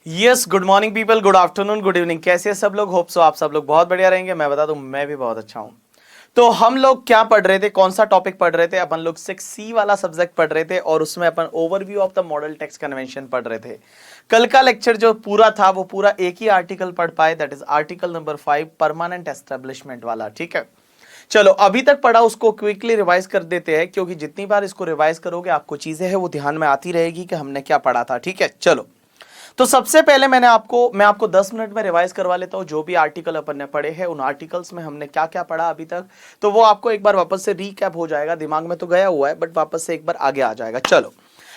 Yes, good morning people, good afternoon, good evening. कैसे हैं सब लोग? होप सो आप सब लोग बहुत बढ़िया रहेंगे। मैं बता दूं, मैं भी बहुत अच्छा हूं। तो हम लोग क्या पढ़ रहे थे, कौन सा टॉपिक पढ़ रहे थे? अपन लोग 6C वाला सब्जेक्ट पढ़ रहे थे और उसमें अपन overview of the model tax convention पढ़ रहे थे। कल का लेक्चर जो पूरा था वो पूरा एक ही आर्टिकल पढ़ पाए, that is article number 5, permanent establishment वाला। ठीक है, चलो अभी तक पढ़ा उसको क्विकली रिवाइज कर देते हैं, क्योंकि जितनी बार इसको रिवाइज करोगे आपको चीजें हैं वो ध्यान में आती रहेगी कि हमने क्या पढ़ा था। ठीक है, चलो। तो सबसे पहले मैं आपको 10 मिनट में रिवाइज करवा लेता हूं जो भी आर्टिकल अपन ने पढ़े हैं, उन आर्टिकल्स में हमने क्या क्या पढ़ा अभी तक। तो वो आपको एक बार वापस से रीकैप हो जाएगा, दिमाग में तो गया हुआ है बट वापस से एक बार आगे आ जाएगा। चलो,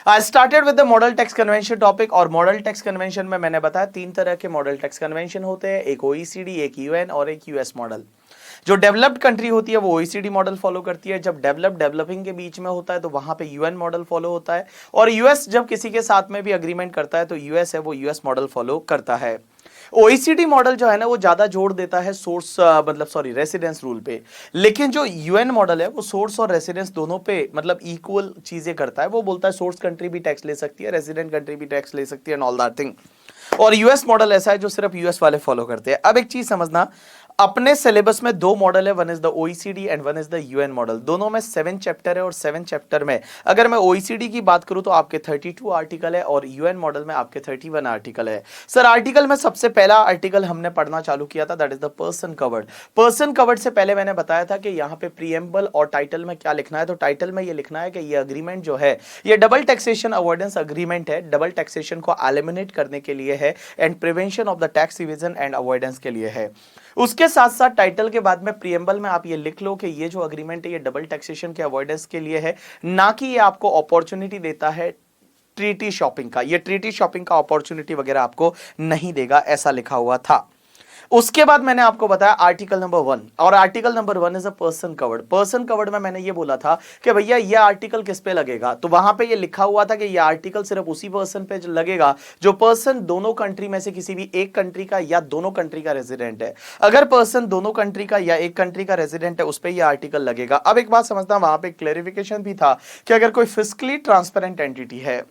I started with the model tax convention topic. और मॉडल टेक्स्ट कन्वेंशन में मैंने बताया 3 तरह के मॉडल टेक्स्ट कन्वेंशन होते हैं, एक ओईसीडी, एक यूएन और एक यूएस मॉडल। जो डेवलप्ड कंट्री होती है वो ओईसीडी मॉडल फॉलो करती है, जब डेवलप्ड डेवलपिंग के बीच में होता है तो वहां पे यूएन मॉडल फॉलो होता है, और यूएस जब किसी के साथ में भी अग्रीमेंट करता है तो यूएस है वो यूएस मॉडल फॉलो करता है। ओईसीडी मॉडल जो है ना वो ज्यादा जोर देता है सोर्स मतलब सॉरी रेसिडेंस रूल पे, लेकिन जो यूएन मॉडल है वो सोर्स और रेसिडेंस दोनों पे मतलब इक्वल चीजें करता है। वो बोलता है सोर्स कंट्री भी टैक्स ले सकती है, रेसिडेंट कंट्री भी टैक्स ले सकती है एंड ऑल दैट थिंग। और यूएस मॉडल ऐसा है जो सिर्फ यूएस वाले फॉलो करते हैं। अब एक चीज समझना, अपने सिलेबस में 2 मॉडल है, one is the OECD and one is the UN model. दोनों में 7 चैप्टर है और 7 चैप्टर में अगर मैं ओईसीडी की बात करूं तो आपके 32 आर्टिकल है और यूएन मॉडल में आपके 31 आर्टिकल है। सर आर्टिकल में सबसे पहला आर्टिकल हमने पढ़ना चालू किया था, that is the person covered. Person covered से पहले मैंने बताया था कि यहाँ पे प्रीएम्बल और टाइटल में क्या लिखना है। तो टाइटल में ये लिखना है कि ये अग्रीमेंट जो है ये डबल टैक्सेशन अवॉइडेंस अग्रीमेंट है, डबल टैक्सेशन को एलिमिनेट करने के लिए है and prevention of the tax evasion and avoidance के लिए है। उसके साथ साथ टाइटल के बाद में प्रीएम्बल में आप ये लिख लो कि ये जो अग्रीमेंट है ये डबल टैक्सेशन के अवॉइडेंस के लिए है, ना कि ये आपको अपॉर्चुनिटी देता है ट्रीटी शॉपिंग का। ये ट्रीटी शॉपिंग का अपॉर्चुनिटी वगैरह आपको नहीं देगा, ऐसा लिखा हुआ था। उसके बाद मैंने आपको बताया आर्टिकल नंबर 1, और article number 1 is a person covered. Person covered में मैंने ये बोला था कि भैया ये आर्टिकल किस पे लगेगा, तो वहां पे ये लिखा हुआ था कि ये आर्टिकल सिर्फ उसी पर्सन पे लगेगा जो पर्सन दोनों कंट्री में से किसी भी एक कंट्री का या दोनों कंट्री का रेजिडेंट है। अगर पर्सन दोनों कंट्री का या एक कंट्री का रेजिडेंट है उस पर यह आर्टिकल लगेगा। अब एक बात समझना, वहां पे क्लेरिफिकेशन भी था कि अगर कोई फिस्कली ट्रांसपेरेंट एंटिटी है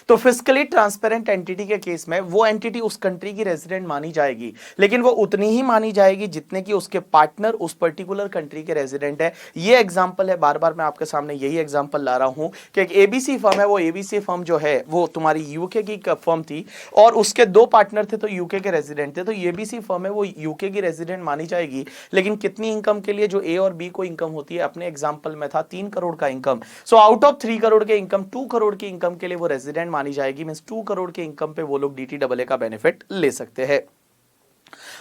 तो फिस्कली ट्रांसपेरेंट एंटिटी के केस में वो एंटिटी उस कंट्री की रेजिडेंट मानी जाएगी, लेकिन वो उतनी ही मानी जाएगी जितने की उसके पार्टनर उस पर्टिकुलर कंट्री के रेजिडेंट है। ये एग्जांपल है, बार बार मैं आपके सामने यही एग्जांपल ला रहा हूं कि एक एबीसी फर्म है, वो एबीसी फर्म जो है वो तुम्हारी यूके की फर्म थी और उसके 2 पार्टनर थे तो यूके के रेजिडेंट थे, तो एबीसी फर्म है वो यूके की रेजिडेंट मानी जाएगी, लेकिन कितनी इनकम के लिए? जो ए और बी को इनकम होती है, अपने एग्जाम्पल में था 3 करोड़ का income, so out of 3 crore के इनकम 2 करोड़ की इनकम के लिए वो रेजिडेंट मानी जाएगी। मींस 2 करोड़ के इनकम पे वो लोग डीटीडब्ल्यूए का बेनिफिट ले सकते हैं।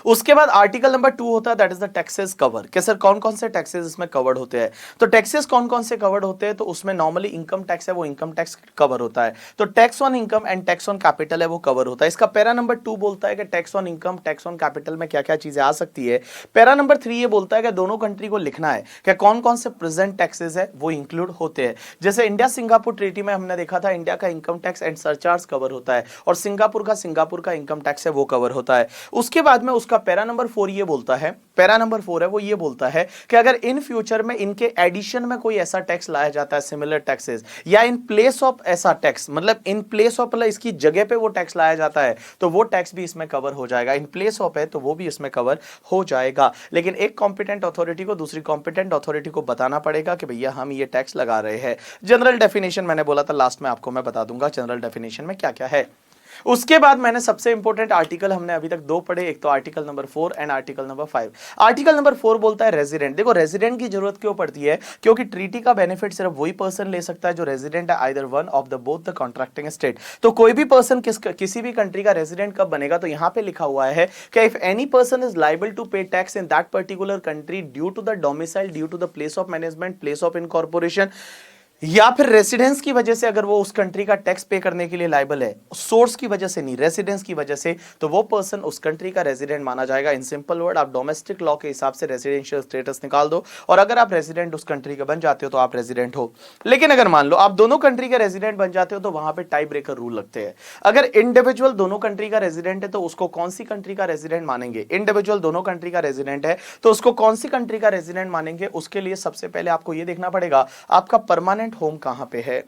उसके बाद आर्टिकल नंबर 2 होता है, that is the taxes cover. कि सर कौन कौन से टैक्सेस इसमें कवर्ड होते हैं? तो टैक्सेस कौन कौन से कवर्ड होते हैं? तो उसमें नॉर्मली इनकम टैक्स है वो इनकम टैक्स कवर होता है, तो tax on income and tax on capital है वो कवर होता है। इसका पैरा नंबर 2 बोलता है कि tax on income, tax on capital में क्या क्या चीजें आ सकती है। पैरा नंबर 3 ये बोलता है कि दोनों कंट्री को लिखना है कि कौन कौन से प्रेजेंट टैक्सेस है वो इंक्लूड होते हैं। जैसे इंडिया सिंगापुर ट्रीटी में हमने देखा था इंडिया का income tax and surcharge cover होता है और सिंगापुर का इनकम टैक्स है वो कवर होता है। उसके बाद में उसका पैरा नंबर 4 ये बोलता है, पैरा नंबर 4 है वो ये बोलता है कि अगर इन फ्यूचर में इनके एडिशन में कोई ऐसा टैक्स लाया जाता है, सिमिलर टैक्सेस, या इन प्लेस ऑफ ऐसा टैक्स, मतलब इन प्लेस ऑफ मतलब इसकी जगह पे वो टैक्स लाया जाता है, तो वो टैक्स भी इसमें कवर हो जाएगा। इन प्लेस ऑफ है तो वो भी इसमें कवर हो जाएगा, लेकिन एक कॉम्पिटेंट अथॉरिटी को दूसरी कॉम्पिटेंट अथॉरिटी को बताना पड़ेगा कि भैया हम ये टैक्स लगा रहे हैं। जनरल डेफिनेशन मैंने बोला था लास्ट में आपको मैं बता दूंगा जनरल डेफिनेशन में क्या क्या है। उसके बाद मैंने सबसे इंपॉर्टेंट आर्टिकल हमने अभी तक 2 पढ़े, एक तो article number 4 and article number 5। Article number 4 बोलता है रेजिडेंट। देखो रेजिडेंट की जरूरत क्यों पड़ती है? क्योंकि ट्रीटी का बेनिफिट सिर्फ वही पर्सन ले सकता है जो रेजिडेंट है either one of the both the contracting state. तो कोई भी पर्सन किसी भी कंट्री का रेजिडेंट कब बनेगा? तो यहां पे लिखा हुआ है कि if any person is liable to pay tax in that particular country due to the domicile, due to the place of management, place of incorporation, या फिर रेसिडेंस की वजह से अगर वो उस कंट्री का टैक्स पे करने के लिए लायबल है, सोर्स की वजह से नहीं, रेसिडेंस की वजह से, तो वो पर्सन उस कंट्री का रेसिडेंट माना जाएगा। इन सिंपल वर्ड आप डोमेस्टिक लॉ के हिसाब से रेसिडेंशियल स्टेटस निकाल दो और अगर आप रेसिडेंट उस कंट्री के बन जाते हो तो आप रेसिडेंट हो। लेकिन अगर मान लो आप दोनों कंट्री के रेसिडेंट बन जाते हो तो वहां पे टाई ब्रेकर रूल लगते हैं। अगर इंडिविजुअल दोनों कंट्री का रेसिडेंट है तो उसको कौन सी कंट्री का रेसिडेंट मानेंगे? इंडिविजुअल दोनों कंट्री का रेसिडेंट है तो उसको कौन सी कंट्री का रेसिडेंट मानेंगे? उसके लिए सबसे पहले आपको यह देखना पड़ेगा आपका परमानेंट होम कहां पे है।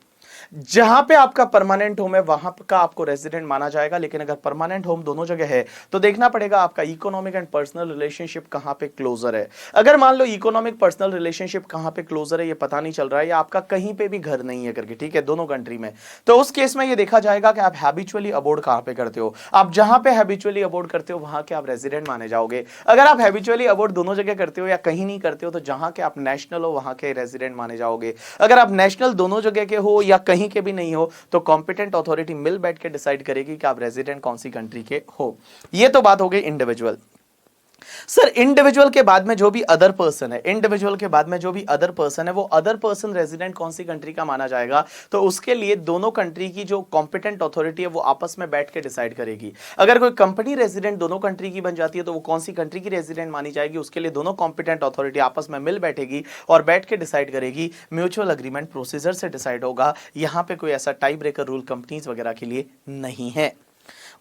जहां पे आपका परमानेंट होम है वहां का आपको रेजिडेंट माना जाएगा, लेकिन अगर परमानेंट होम दोनों जगह है तो देखना पड़ेगा आपका इकोनॉमिक एंड पर्सनल रिलेशनशिप कहां पे क्लोजर है। अगर मान लो इकोनॉमिक पर्सनल रिलेशनशिप कहां पे क्लोजर है ये पता नहीं चल रहा है, या आपका कहीं पे भी घर नहीं है करके, ठीक है, दोनों कंट्री में, तो उस केस में ये देखा जाएगा कि आप हैबिचुअली अबोर्ड कहां पे करते हो। आप जहां पे हैबिचुअली अबोर्ड करते हो वहां के आप रेजिडेंट माने जाओगे। अगर आप हैबिचुअली अबोर्ड दोनों जगह करते हो या कहीं नहीं करते हो तो जहां के आप नेशनल हो वहां के रेजिडेंट माने जाओगे। अगर आप नेशनल दोनों जगह के हो या कहीं के भी नहीं हो तो कॉम्पिटेंट अथॉरिटी मिल बैठ के डिसाइड करेगी कि आप रेजिडेंट कौन सी कंट्री के हो। ये तो बात हो गई इंडिविजुअल। सर इंडिविजुअल के बाद में जो भी अदर पर्सन है, इंडिविजुअल के बाद में जो भी अदर पर्सन है, वो अदर पर्सन रेजिडेंट कौन सी कंट्री का माना जाएगा, तो उसके लिए दोनों कंट्री की जो कॉम्पिटेंट अथॉरिटी है वो आपस में बैठ के डिसाइड करेगी। अगर कोई कंपनी रेजिडेंट दोनों कंट्री की बन जाती है तो वो कौन सी कंट्री की रेजिडेंट मानी जाएगी, उसके लिए दोनों कॉम्पिटेंट अथॉरिटी आपस में मिल बैठेगी और बैठ के डिसाइड करेगी। म्यूचुअल अग्रीमेंट प्रोसीजर से डिसाइड होगा। यहां पे कोई ऐसा टाई ब्रेकर रूल कंपनीज वगैरह के लिए नहीं है।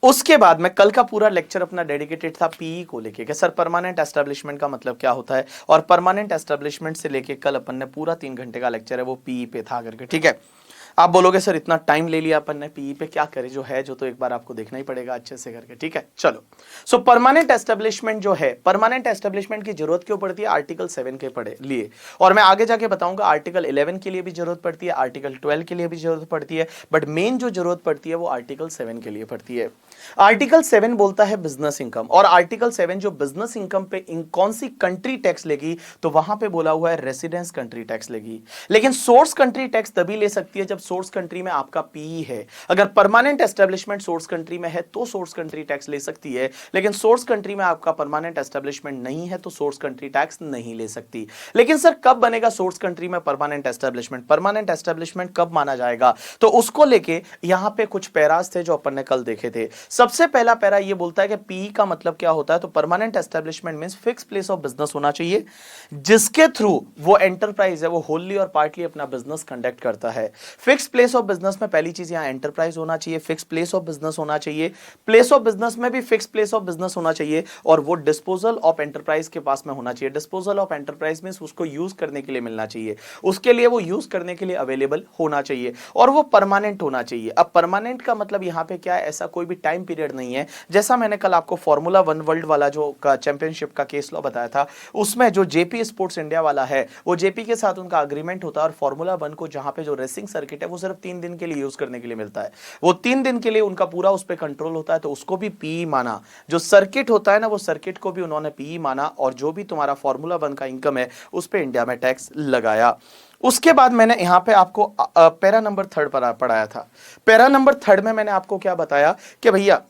उसके बाद में कल का पूरा लेक्चर अपना डेडिकेटेड था पीई को लेके कि सर परमानेंट एस्टेब्लिशमेंट का मतलब क्या होता है, और परमानेंट एस्टेब्लिशमेंट से लेके कल अपन ने पूरा 3 घंटे का लेक्चर है वो पीई पे था करके, ठीक है। आप बोलोगे सर इतना टाइम ले लिया अपन ने पीई पे, क्या करें, जो है जो तो एक बार आपको देखना ही पड़ेगा अच्छे से करके, ठीक है। चलो, सो परमानेंट एस्टेब्लिशमेंट जो है, परमानेंट एस्टेब्लिशमेंट की जरूरत क्यों पड़ती है, आर्टिकल 7 के पढ़े लिए, और मैं आगे जाके बताऊंगा आर्टिकल 11 के लिए भी जरूरत पड़ती है, आर्टिकल 12 के लिए भी जरूरत पड़ती है, बट मेन जो जरूरत पड़ती है वो आर्टिकल 7 के लिए पड़ती है। आर्टिकल 7 बोलता है बिजनेस इनकम, और आर्टिकल 7 जो बिजनेस इनकम पे कौन सी कंट्री टैक्स लेगी, तो वहां पे बोला हुआ है रेसिडेंस कंट्री टैक्स लेगी। लेकिन सोर्स कंट्री टैक्स तभी ले सकती है जब सोर्स कंट्री में आपका पीई है। अगर परमानेंट एस्टेब्लिशमेंट सोर्स कंट्री में है तो सोर्स कंट्री टैक्स ले सकती है, लेकिन सोर्स कंट्री में आपका परमानेंट एस्टेब्लिशमेंट नहीं है तो सोर्स कंट्री टैक्स नहीं ले सकती। लेकिन सर कब बनेगा सोर्स कंट्री में परमानेंट एस्टेब्लिशमेंट, परमानेंट एस्टेब्लिशमेंट कब माना जाएगा, तो उसको लेके यहां पे कुछ पैरास थे जो अपन ने कल देखे थे। सबसे पहला पैरा ये बोलता है कि पीई का मतलब क्या होता है, तो permanent establishment means fix place of business होना चाहिए जिसके थ्रू वो एंटरप्राइज है वो होली और पार्टली अपना बिजनेस कंडक्ट करता है। फिक्स प्लेस ऑफ बिजनेस में पहली चीज यहां एंटरप्राइज होना चाहिए, फिक्स प्लेस ऑफ बिजनेस होना चाहिए, प्लेस ऑफ बिजनेस में भी फिक्स प्लेस ऑफ बिजनेस होना चाहिए, और वो डिस्पोजल ऑफ एंटरप्राइज के पास में होना चाहिए। डिस्पोजल ऑफ एंटरप्राइज मींस उसको यूज करने के लिए मिलना चाहिए, उसके लिए वो यूज करने के लिए अवेलेबल होना चाहिए, और वो परमानेंट होना चाहिए। अब परमानेंट का मतलब यहां पे क्या है, ऐसा कोई भी टाइम पीरियड नहीं है। जैसा मैंने कल आपको फॉर्मूला 1 वर्ल्ड वाला जो चैंपियनशिप का केस लॉ बताया था, उसमें जो जेपी स्पोर्ट्स इंडिया वाला है वो जेपी के साथ उनका अग्रीमेंट होता है, और फॉर्मूला 1 को जहां पे जो रेसिंग सर्किट है वो सिर्फ 3 दिन के लिए यूज करने के लिए मिलता है, वो 3 दिन के लिए उनका पूरा उस पर कंट्रोल होता है, तो उसको भी पीई माना। जो सर्किट होता है ना वो सर्किट को भी उन्होंने पीई माना, और जो भी तुम्हारा फॉर्मूला 1 का इनकम है उस पर इंडिया में टैक्स लगाया। उसके बाद मैंने यहां पे आपको पैरा नंबर 3 पर पढ़ाया था। पैरा नंबर 3 में मैंने आपको क्या बताया कि भैया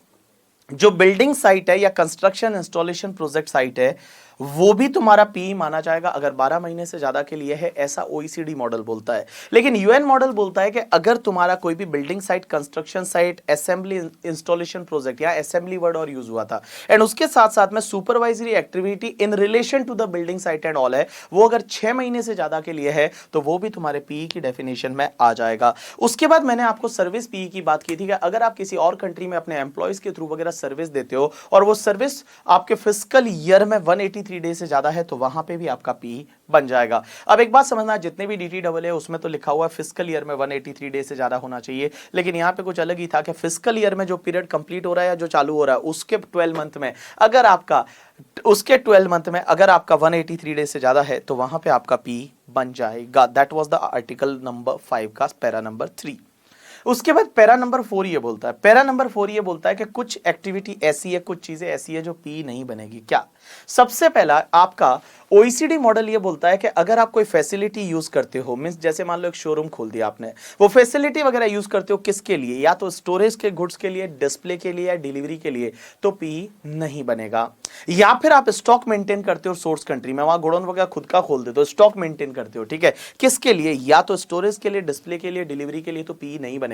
जो बिल्डिंग साइट है या कंस्ट्रक्शन इंस्टॉलेशन प्रोजेक्ट साइट है वो भी तुम्हारा पीई माना जाएगा अगर 12 महीने से ज्यादा के लिए है, ऐसा ओईसीडी मॉडल बोलता है। लेकिन यूएन मॉडल बोलता है कि अगर तुम्हारा कोई भी building site, construction site, assembly installation project, या असेंबली वर्ड और यूज हुआ था, एंड उसके साथ साथ में supervisory activity in relation to the building site and all है, वो अगर 6 महीने से ज्यादा के लिए है तो वो भी तुम्हारे पीई की डेफिनेशन में आ जाएगा। उसके बाद मैंने आपको सर्विस पीई की बात की थी कि अगर आप किसी और कंट्री में अपने एम्प्लॉयज के थ्रू वगैरह सर्विस देते हो और वो सर्विस आपके फिजिकल ईयर में 183 डे से ज्यादा है तो वहां पे भी आपका पीई बन जाएगा। अब एक बात समझना, जितने भी डीटी डबल है उसमें तो लिखा हुआ है फिजिकल ईयर में 183 डे से ज्यादा होना चाहिए, लेकिन यहां पे कुछ अलग ही था कि फिजिकल ईयर में जो पीरियड कंप्लीट हो रहा है या जो चालू हो रहा है उसके 12 मंथ में अगर आपका 183 डे से ज्यादा है तो वहां पे आपका पीई बन जाएगा। That was the article number 5 का पैरा नंबर 3। उसके बाद पैरा नंबर 4 ये बोलता है, पैरा नंबर 4 ये बोलता है कि कुछ एक्टिविटी ऐसी है, कुछ चीजें ऐसी है जो पी नहीं बनेगी। क्या? सबसे पहला आपका ओईसीडी मॉडल ये बोलता है कि अगर आप कोई फैसिलिटी यूज करते हो, मींस जैसे मान लो एक शोरूम खोल दिया आपने, वो फैसिलिटी वगैरह यूज करते हो किसके लिए, या तो स्टोरेज के गुड्स के लिए, डिस्प्ले के लिए, या डिलीवरी के लिए, तो पी नहीं बनेगा। या फिर आप स्टॉक मेंटेन करते हो सोर्स कंट्री में, वहां गोडाउन वगैरह खुद का खोल देते हो, स्टॉक मेंटेन करते हो, ठीक है, किसके लिए, या तो स्टोरेज के लिए, डिस्प्ले के लिए, डिलीवरी के लिए, तो पी नहीं बनेगा।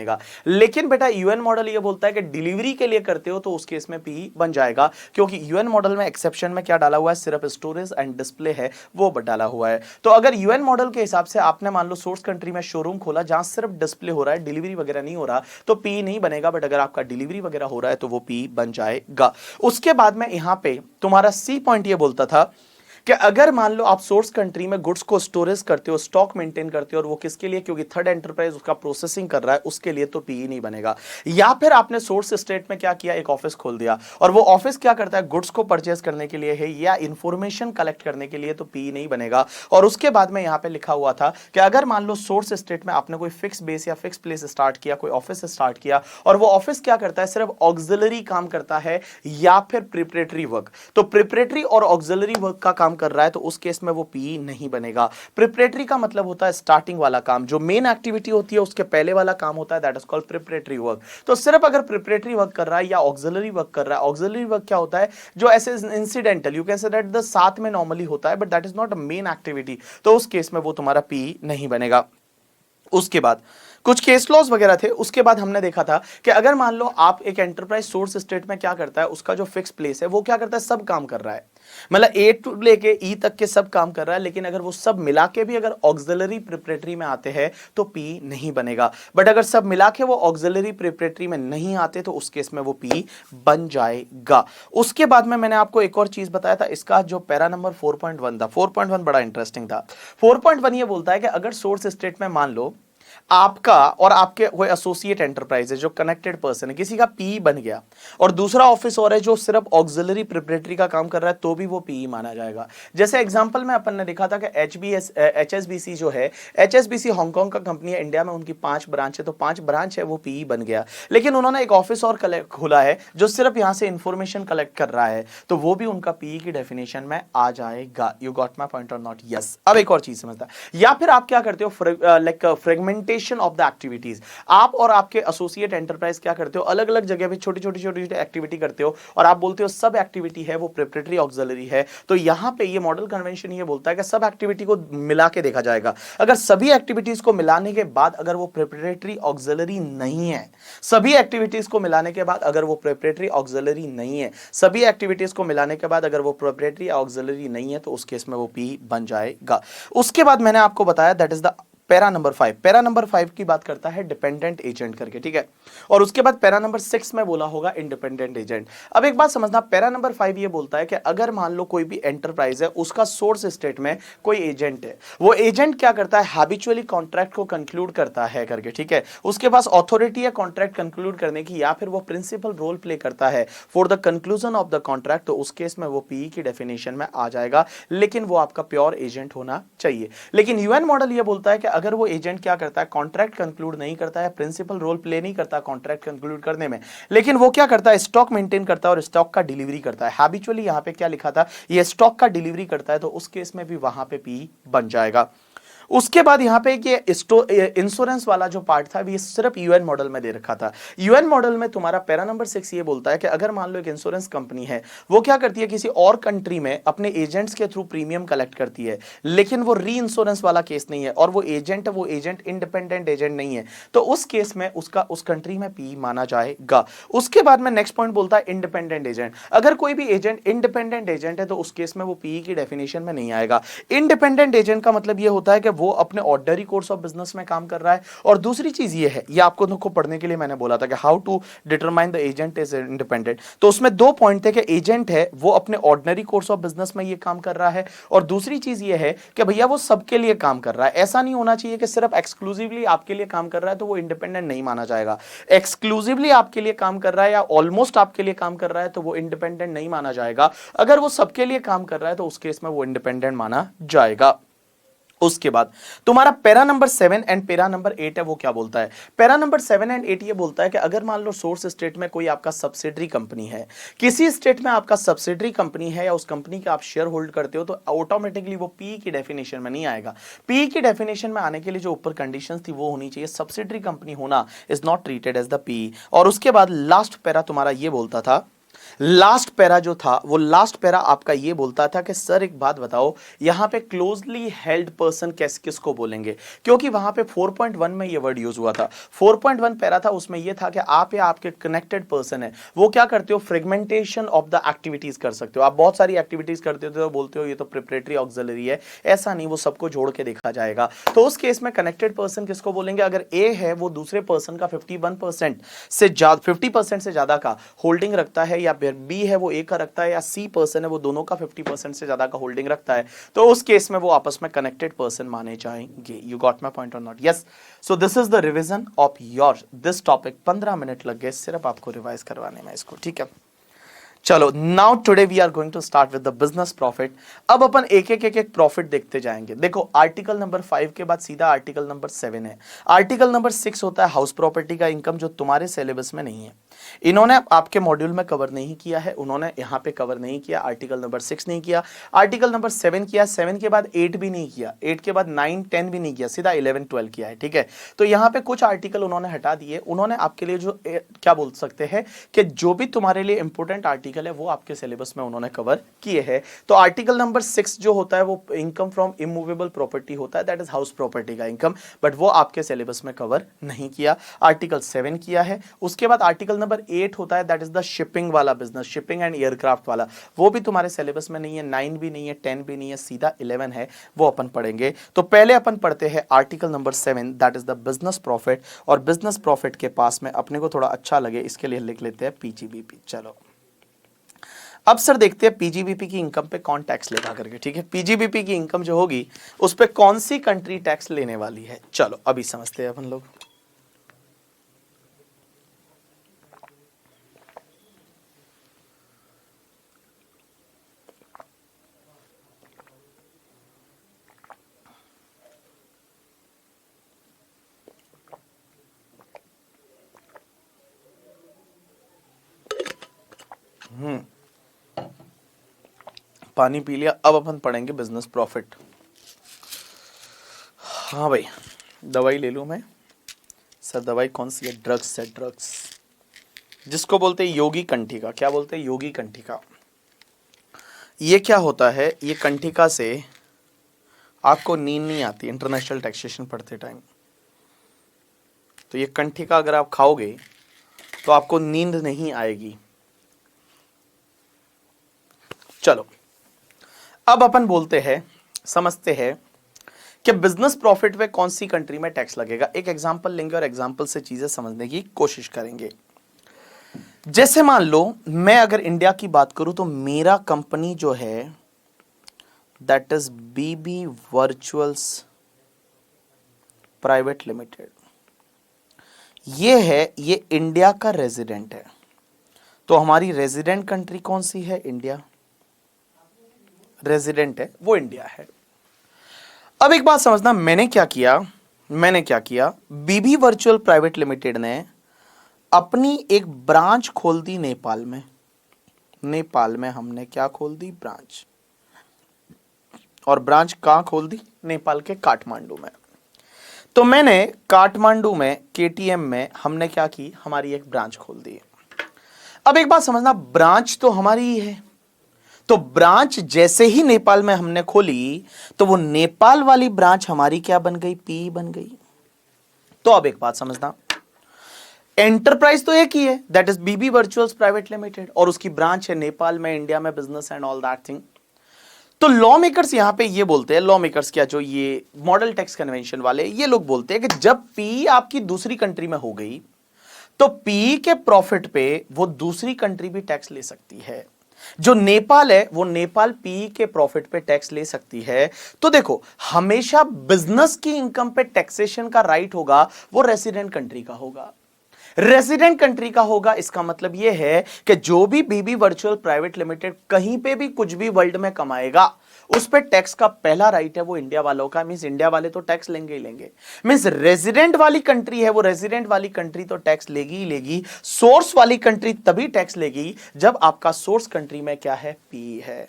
लेकिन बेटा यूएन मॉडल ये बोलता है कि डिलीवरी के लिए करते हो तो उस केस में पी बन जाएगा, क्योंकि यूएन मॉडल में एक्सेप्शन में क्या डाला हुआ है, सिर्फ स्टोरेज एंड डिस्प्ले है वो डाला हुआ है। तो अगर यूएन मॉडल के हिसाब से आपने मान लो सोर्स कंट्री में शोरूम खोला जहां सिर्फ डिस्प्ले हो रहा है, डिलीवरी वगैरह नहीं हो रहा, तो पी नहीं बनेगा, बट अगर आपका डिलीवरी वगैरह हो रहा है तो वो पी बन जाएगा। उसके बाद में यहां पे तुम्हारा सी पॉइंट ये बोलता था कि अगर मान लो आप सोर्स कंट्री में गुड्स को स्टोरेज करते हो, स्टॉक मेंटेन करते हो, और वो किसके लिए, क्योंकि थर्ड एंटरप्राइज उसका प्रोसेसिंग कर रहा है, उसके लिए तो पीई नहीं बनेगा। या फिर आपने सोर्स स्टेट में क्या किया, एक ऑफिस खोल दिया और वो ऑफिस क्या करता है, गुड्स को परचेस करने के लिए है या इंफॉर्मेशन कलेक्ट करने के लिए, तो पीई नहीं बनेगा। और उसके बाद में यहां पे लिखा हुआ था कि अगर मान लो सोर्स स्टेट में आपने कोई फिक्स बेस या फिक्स प्लेस स्टार्ट किया, कोई ऑफिस स्टार्ट किया, और वो ऑफिस क्या करता है, सिर्फ ऑक्सिलरी काम करता है या फिर प्रिपरेटरी वर्क, तो प्रिपरेटरी और ऑक्सिलरी वर्क का काम कर रहा है, तो उस केस में वो पीई नहीं बनेगा। प्रिपरेटरी का मतलब होता है स्टार्टिंग वाला काम, जो मेन एक्टिविटी होती है उसके पहले वाला काम होता है, that is called preparatory work. तो सिर्फ अगर प्रिपरेटरी वर्क कर रहा है या ऑक्सिलरी वर्क कर रहा है, ऑक्सिलरी वर्क क्या होता है, जो ऐसे incidental, you can say that the साथ में नॉर्मली होता है, but that is not a main activity, तो उस केस में वो तुम्हारा पीई नहीं बनेगा। उसके बाद कुछ केस लॉज वगैरह थे। उसके बाद हमने देखा था कि अगर मान लो आप एक एंटरप्राइज सोर्स स्टेट में क्या करता है, उसका जो फिक्स प्लेस है वो क्या करता है, सब काम कर रहा है, मतलब ए टू लेके ई तक के सब काम कर रहा है, लेकिन अगर वो सब मिला के भी अगर ऑक्सिलरी प्रिपरेटरी में आते हैं तो पी नहीं बनेगा। बट अगर सब मिला के वो ऑक्सिलरी प्रिपरेटरी में नहीं आते तो उस केस में वो पी बन जाएगा। उसके बाद में मैंने आपको एक और चीज बताया था, इसका जो पैरा नंबर 4.1 था, 4.1 बड़ा इंटरेस्टिंग था। 4.1 ये बोलता है कि अगर सोर्स स्टेट में मान लो आपका और आपके कोई एसोसिएट एंटरप्राइज है, जो कनेक्टेड पर्सन है, किसी का पीई बन गया, और दूसरा ऑफिस और है जो सिर्फ ऑक्सिलरी प्रिपरेटरी का काम कर रहा है, तो भी वो पीई माना जाएगा। जैसे एग्जांपल में अपन ने देखा था कि एचएसबीसी जो है, एचएसबीसी हांगकांग का कंपनी है, इंडिया में उनकी 5 ब्रांच है, तो 5 ब्रांच है वो पीई बन गया, लेकिन उन्होंने एक ऑफिस और खोला है जो सिर्फ यहां से इंफॉर्मेशन कलेक्ट कर रहा है, तो वो भी उनका पीई की डेफिनेशन में आ जाएगा। यू गॉट माई पॉइंट और नॉट? यस। अब एक और चीज समझता है, या फिर आप क्या करते हो, like fragmentation of the activities, आप और आपके एसोसिएट एंटरप्राइज क्या करते हो, अलग अलग जगह पे छोटी छोटी एक्टिविटी करते हो, और आप बोलते हो सब एक्टिविटी है वो प्रिपरेटरी ऑक्सिलरी है। तो यहां पे ये मॉडल कन्वेंशन ये बोलता है कि सब एक्टिविटी को मिला के देखा जाएगा। अगर सभी एक्टिविटीज को मिलाने के बाद अगर वो प्रिपरेटरी ऑक्सिलरी नहीं है, सभी एक्टिविटीज को मिलाने के बाद अगर वो प्रिपरेटरी ऑक्सिलरी नहीं है, सभी एक्टिविटीज को मिलाने के बाद अगर वो प्रिपरेटरी ऑक्सिलरी नहीं है, तो उस केस में वो पी बन जाएगा। उसके बाद मैंने आपको बताया that is the para number 5। Para number 5 की बात करता है डिपेंडेंट एजेंट करके, ठीक है। और उसके बाद पैरा नंबर 6 में बोला होगा इंडिपेंडेंट एजेंट। अब एक बात समझना, पैरा नंबर 5 ये बोलता है कि अगर मान लो कोई भी एंटरप्राइज है, उसका सोर्स स्टेट में कोई एजेंट है, वो एजेंट क्या करता है, हैबिचुअली कॉन्ट्रैक्ट को कंक्लूड करता है करके, ठीक है। उसके पास अथॉरिटी है कॉन्ट्रैक्ट कंक्लूड करने की, या फिर वो प्रिंसिपल रोल प्ले करता है for the conclusion of the contract, तो उस केस में वो पीई की डेफिनेशन में आ जाएगा, लेकिन वो आपका प्योर एजेंट होना चाहिए। लेकिन यूएन मॉडल ये बोलता है कि अगर वो एजेंट क्या करता है, कॉन्ट्रैक्ट कंक्लूड नहीं करता है, प्रिंसिपल रोल प्ले नहीं करता कॉन्ट्रैक्ट कंक्लूड करने में, लेकिन वो क्या करता है, स्टॉक मेंटेन करता है और स्टॉक का डिलीवरी करता है। हैबिचुअली यहां पे क्या लिखा था, ये स्टॉक का डिलीवरी करता है, तो उस केस में भी वहां पे पी बन जाएगा। उसके बाद यहां पे ये इंश्योरेंस वाला जो पार्ट था, ये सिर्फ यूएन मॉडल में दे रखा था। यूएन मॉडल में तुम्हारा पैरा नंबर 6 ये बोलता है कि अगर मान लो एक इंश्योरेंस कंपनी है, वो क्या करती है, किसी और कंट्री में अपने एजेंट्स के थ्रू प्रीमियम कलेक्ट करती है, लेकिन वो री इंश्योरेंस वाला केस नहीं है, और वो एजेंट इंडिपेंडेंट एजेंट नहीं है, तो उस केस में उसका उस कंट्री में पी माना जाएगा। उसके बाद में नेक्स्ट पॉइंट बोलता है इंडिपेंडेंट एजेंट। अगर कोई भी एजेंट इंडिपेंडेंट एजेंट है, तो उस केस में वो पी की डेफिनेशन में नहीं आएगा। इंडिपेंडेंट एजेंट का मतलब ये होता है कि वो अपने ऑर्डिनरी कोर्स ऑफ बिजनेस में काम कर रहा है। और दूसरी चीज ये है, ये आपको तुमको पढ़ने के लिए मैंने बोला था कि how to determine the agent is independent, तो उसमें 2 पॉइंट थे कि एजेंट है वो अपने ऑर्डिनरी कोर्स ऑफ बिजनेस में ये काम कर रहा है, और दूसरी चीज ये है कि भैया वो सबके लिए काम कर रहा है। ऐसा नहीं होना चाहिए कि सिर्फ एक्सक्लूसिवली आपके लिए काम कर रहा है तो वो इंडिपेंडेंट नहीं माना जाएगा। एक्सक्लूसिवली आपके लिए काम कर रहा है या ऑलमोस्ट आपके लिए काम कर रहा है तो वो इंडिपेंडेंट नहीं माना जाएगा। अगर वो सबके लिए काम कर रहा है तो उस केस में वो इंडिपेंडेंट माना जाएगा। उसके बाद तुम्हारा para number 7 and para number 8 है, वो क्या बोलता है, पैरा नंबर 7 एंड 8 ये बोलता है कि अगर मान लो सोर्स स्टेट में कोई आपका सब्सिडरी कंपनी है, किसी स्टेट में आपका सब्सिडरी कंपनी है या उस कंपनी के आप शेयर होल्ड करते हो, तो ऑटोमेटिकली वो पी की डेफिनेशन में नहीं आएगा। पी की डेफिनेशन में आने के लिए जो ऊपर कंडीशंस थी वो होनी चाहिए, सब्सिडरी कंपनी होना is not treated as the PE. और उसके बाद लास्ट पैरा तुम्हारा ये बोलता था, लास्ट पैरा जो था वो लास्ट पैरा आपका ये बोलता था कि सर एक बात बताओ, यहां पे क्लोजली हेल्ड पर्सन किसको बोलेंगे, क्योंकि वहां पे 4.1 में ये वर्ड यूज हुआ था। 4.1 पैरा था, उसमें ये था कि आप या आपके कनेक्टेड पर्सन है वो क्या करते हो, फ्रेगमेंटेशन ऑफ द एक्टिविटीज कर सकते हो। आप बहुत सारी एक्टिविटीज करते हो तो बोलते हो ये तो प्रिपरेटरी ऑक्सिलरी है, ऐसा नहीं, वो सबको जोड़ के देखा जाएगा। तो उस केस में कनेक्टेड पर्सन किसको बोलेंगे, अगर ए है वो दूसरे पर्सन का 51% से ज्यादा 50% से ज्यादा का होल्डिंग रखता है, या बी है वो ए का रखता है, या सी पर्सन है वो दोनों का 50% से ज्यादा का होल्डिंग रखता है, तो उस केस में वो आपस में कनेक्टेड पर्सन माने जाएंगे। यू गॉट माई पॉइंट और not? Yes. So this is the revision of your this topic. 15 minute लग गए सिर्फ आपको रिवाइज करवाने में इसको, ठीक है। चलो, now today we are going to start with the business profit. अब अपन एक एक प्रॉफिट देखते जाएंगे। देखो, आर्टिकल नंबर 5 के बाद सीधा आर्टिकल नंबर 7 है। आर्टिकल नंबर 6 होता है हाउस प्रॉपर्टी का इनकम, जो तुम्हारे सिलेबस में नहीं है, इन्होंने आपके मॉड्यूल में कवर नहीं किया है, उन्होंने यहां पे कवर नहीं किया। आर्टिकल नंबर 6 नहीं किया, आर्टिकल नंबर 7 किया, 7 के बाद 8 भी नहीं किया, 8 के बाद 9 10 भी नहीं किया, सीधा 11 12 किया है, ठीक है। तो यहां पे कुछ आर्टिकल उन्होंने हटा दिए। उन्होंने आपके लिए जो क्या बोल सकते हैं कि जो भी तुम्हारे लिए इंपॉर्टेंट आर्टिकल है वो आपके सिलेबस में उन्होंने कवर किए हैं। तो आर्टिकल नंबर 6 जो होता है वो इनकम फ्रॉम इमूवेबल प्रॉपर्टी होता है, दैट इज हाउस प्रॉपर्टी का इनकम, बट वो आपके सिलेबस में कवर नहीं किया। आर्टिकल 7 किया है। उसके बाद आर्टिकल नंबर 8 होता है, दैट इज द शिपिंग वाला बिजनेस, शिपिंग एंड एयरक्राफ्ट वाला, वो भी तुम्हारे सिलेबस में नहीं है। 9 भी नहीं है, 10 भी नहीं है, सीधा 11 है, वो अपन पढ़ेंगे। तो पहले अपन पढ़ते हैं article number 7, that is the business profit. और बिजनेस प्रॉफिट के पास में अपने को थोड़ा अच्छा लगे इसके लिए लिख लेते हैं पीजीबीपी। चलो, अब सर देखते हैं पीजीबीपी की इनकम पे कौन टैक्स लेगा करके, ठीक है। पीजीबीपी की इनकम जो होगी उस पे कौन सी कंट्री टैक्स लेने वाली है, चलो अभी समझते हैं अपन लोग। पानी पी लिया, अब अपन पढ़ेंगे बिजनेस प्रॉफिट। हाँ भाई, दवाई ले लूं मैं? सर दवाई कौन सी है? ड्रग्स है, ड्रग्स, जिसको बोलते हैं योगी कंठिका। क्या बोलते हैं? योगी कंठिका। ये क्या होता है, ये कंठिका से आपको नींद नहीं आती इंटरनेशनल टैक्सेशन पढ़ते टाइम, तो ये कंठिका अगर आप खाओगे तो आपको नींद नहीं आएगी। चलो, अब अपन बोलते हैं, समझते हैं कि बिजनेस प्रॉफिट पे कौन सी कंट्री में टैक्स लगेगा। एक एग्जांपल लेंगे और एग्जांपल से चीजें समझने की कोशिश करेंगे। जैसे मान लो मैं अगर इंडिया की बात करूं तो मेरा कंपनी जो है that is BB virtuals private limited, ये है, ये इंडिया का रेजिडेंट है। तो हमारी रेजिडेंट कंट्री कौन सी है? इंडिया। रेजिडेंट है वो इंडिया है। अब एक बात समझना, मैंने क्या किया, बीबी वर्चुअल प्राइवेट लिमिटेड ने अपनी एक ब्रांच खोल दी नेपाल में। नेपाल में हमने क्या खोल दी? ब्रांच। और ब्रांच कहां खोल दी? नेपाल के काठमांडू में। तो मैंने काठमांडू में केटीएम में हमने क्या की, हमारी एक ब्रांच खोल दी। अब एक बात समझना, ब्रांच तो हमारी ही है, तो ब्रांच जैसे ही नेपाल में हमने खोली तो वो नेपाल वाली ब्रांच हमारी क्या बन गई? पी बन गई। तो अब एक बात समझना, एंटरप्राइज तो एक ही है, that is BB virtuals private limited, और उसकी ब्रांच है नेपाल में, इंडिया में business and all that thing. तो लॉ मेकर्स यहां पे ये बोलते हैं, लॉ मेकर्स क्या, जो ये मॉडल टैक्स कन्वेंशन वाले, ये लोग बोलते हैं कि जब पी आपकी दूसरी कंट्री में हो गई तो पी के प्रॉफिट पे वो दूसरी कंट्री भी टैक्स ले सकती है। जो नेपाल है वो नेपाल पी के प्रॉफिट पे टैक्स ले सकती है। तो देखो, हमेशा बिजनेस की इनकम पे टैक्सेशन का राइट होगा वो रेसिडेंट कंट्री का होगा। रेसिडेंट कंट्री का होगा, इसका मतलब यह है कि जो भी बीबी वर्चुअल प्राइवेट लिमिटेड कहीं पे भी कुछ भी वर्ल्ड में कमाएगा उस पे टैक्स का पहला राइट है वो इंडिया वालों का। मींस इंडिया वाले तो टैक्स लेंगे ही लेंगे। मींस रेजिडेंट वाली कंट्री है वो रेजिडेंट वाली कंट्री तो टैक्स लेगी ही लेगी। सोर्स वाली कंट्री तभी टैक्स लेगी जब आपका सोर्स कंट्री में क्या है? पी है।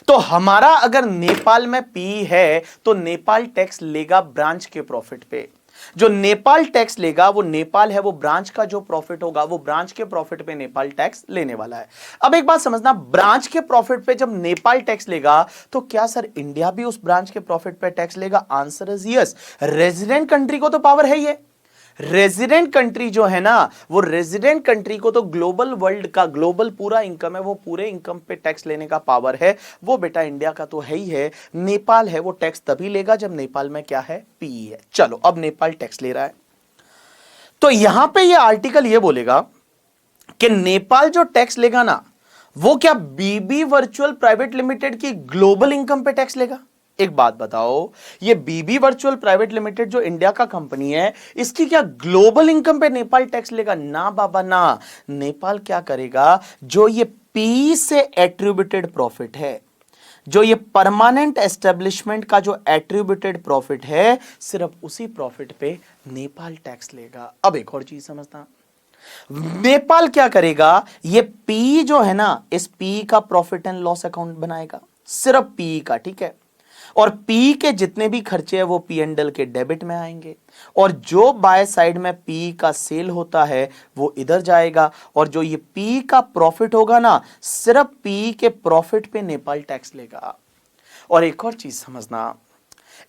तो हमारा अगर नेपाल में पी है तो नेपाल टैक्स लेगा ब्रांच के प्रॉफिट पे। जो नेपाल टैक्स लेगा वो नेपाल है, वो ब्रांच का जो प्रॉफिट होगा वो ब्रांच के प्रॉफिट पे नेपाल टैक्स लेने वाला है। अब एक बात समझना, ब्रांच के प्रॉफिट पे जब नेपाल टैक्स लेगा तो क्या सर इंडिया भी उस ब्रांच के प्रॉफिट पे टैक्स लेगा? Answer is yes. Resident country को तो पावर है ये। रेजिडेंट कंट्री जो है ना, वो रेजिडेंट कंट्री को तो ग्लोबल वर्ल्ड का, ग्लोबल पूरा इनकम है, वो पूरे इनकम पे टैक्स लेने का पावर है। वो बेटा इंडिया का तो है ही है। नेपाल है वो टैक्स तभी लेगा जब नेपाल में क्या है? पी है। चलो, अब नेपाल टैक्स ले रहा है तो यहां पे ये आर्टिकल ये बोलेगा कि नेपाल जो टैक्स लेगा ना वो क्या बीबी वर्चुअल प्राइवेट लिमिटेड की ग्लोबल इनकम पे टैक्स लेगा? एक बात बताओ, ये बीबी वर्चुअल प्राइवेट लिमिटेड जो इंडिया का कंपनी है, इसकी क्या ग्लोबल इनकम पे नेपाल टैक्स लेगा? ना बाबा ना। नेपाल क्या करेगा, जो ये पी से एट्रीब्यूटेड प्रॉफिट है, जो ये परमानेंट एस्टेब्लिशमेंट का जो एट्रीब्यूटेड प्रॉफिट है, सिर्फ उसी प्रॉफिट पे नेपाल टैक्स लेगा। अब एक और चीज समझना, नेपाल क्या करेगा, ये पी जो है ना, इस पी का प्रॉफिट एंड लॉस अकाउंट बनाएगा, सिर्फ पी का, ठीक है। और पी के जितने भी खर्चे हैं वो पी एंड एल के डेबिट में आएंगे, और जो बाय साइड में पी का सेल होता है वो इधर जाएगा, और जो ये पी का प्रॉफिट होगा ना, सिर्फ पी के प्रॉफिट पे नेपाल टैक्स लेगा। और एक और चीज समझना,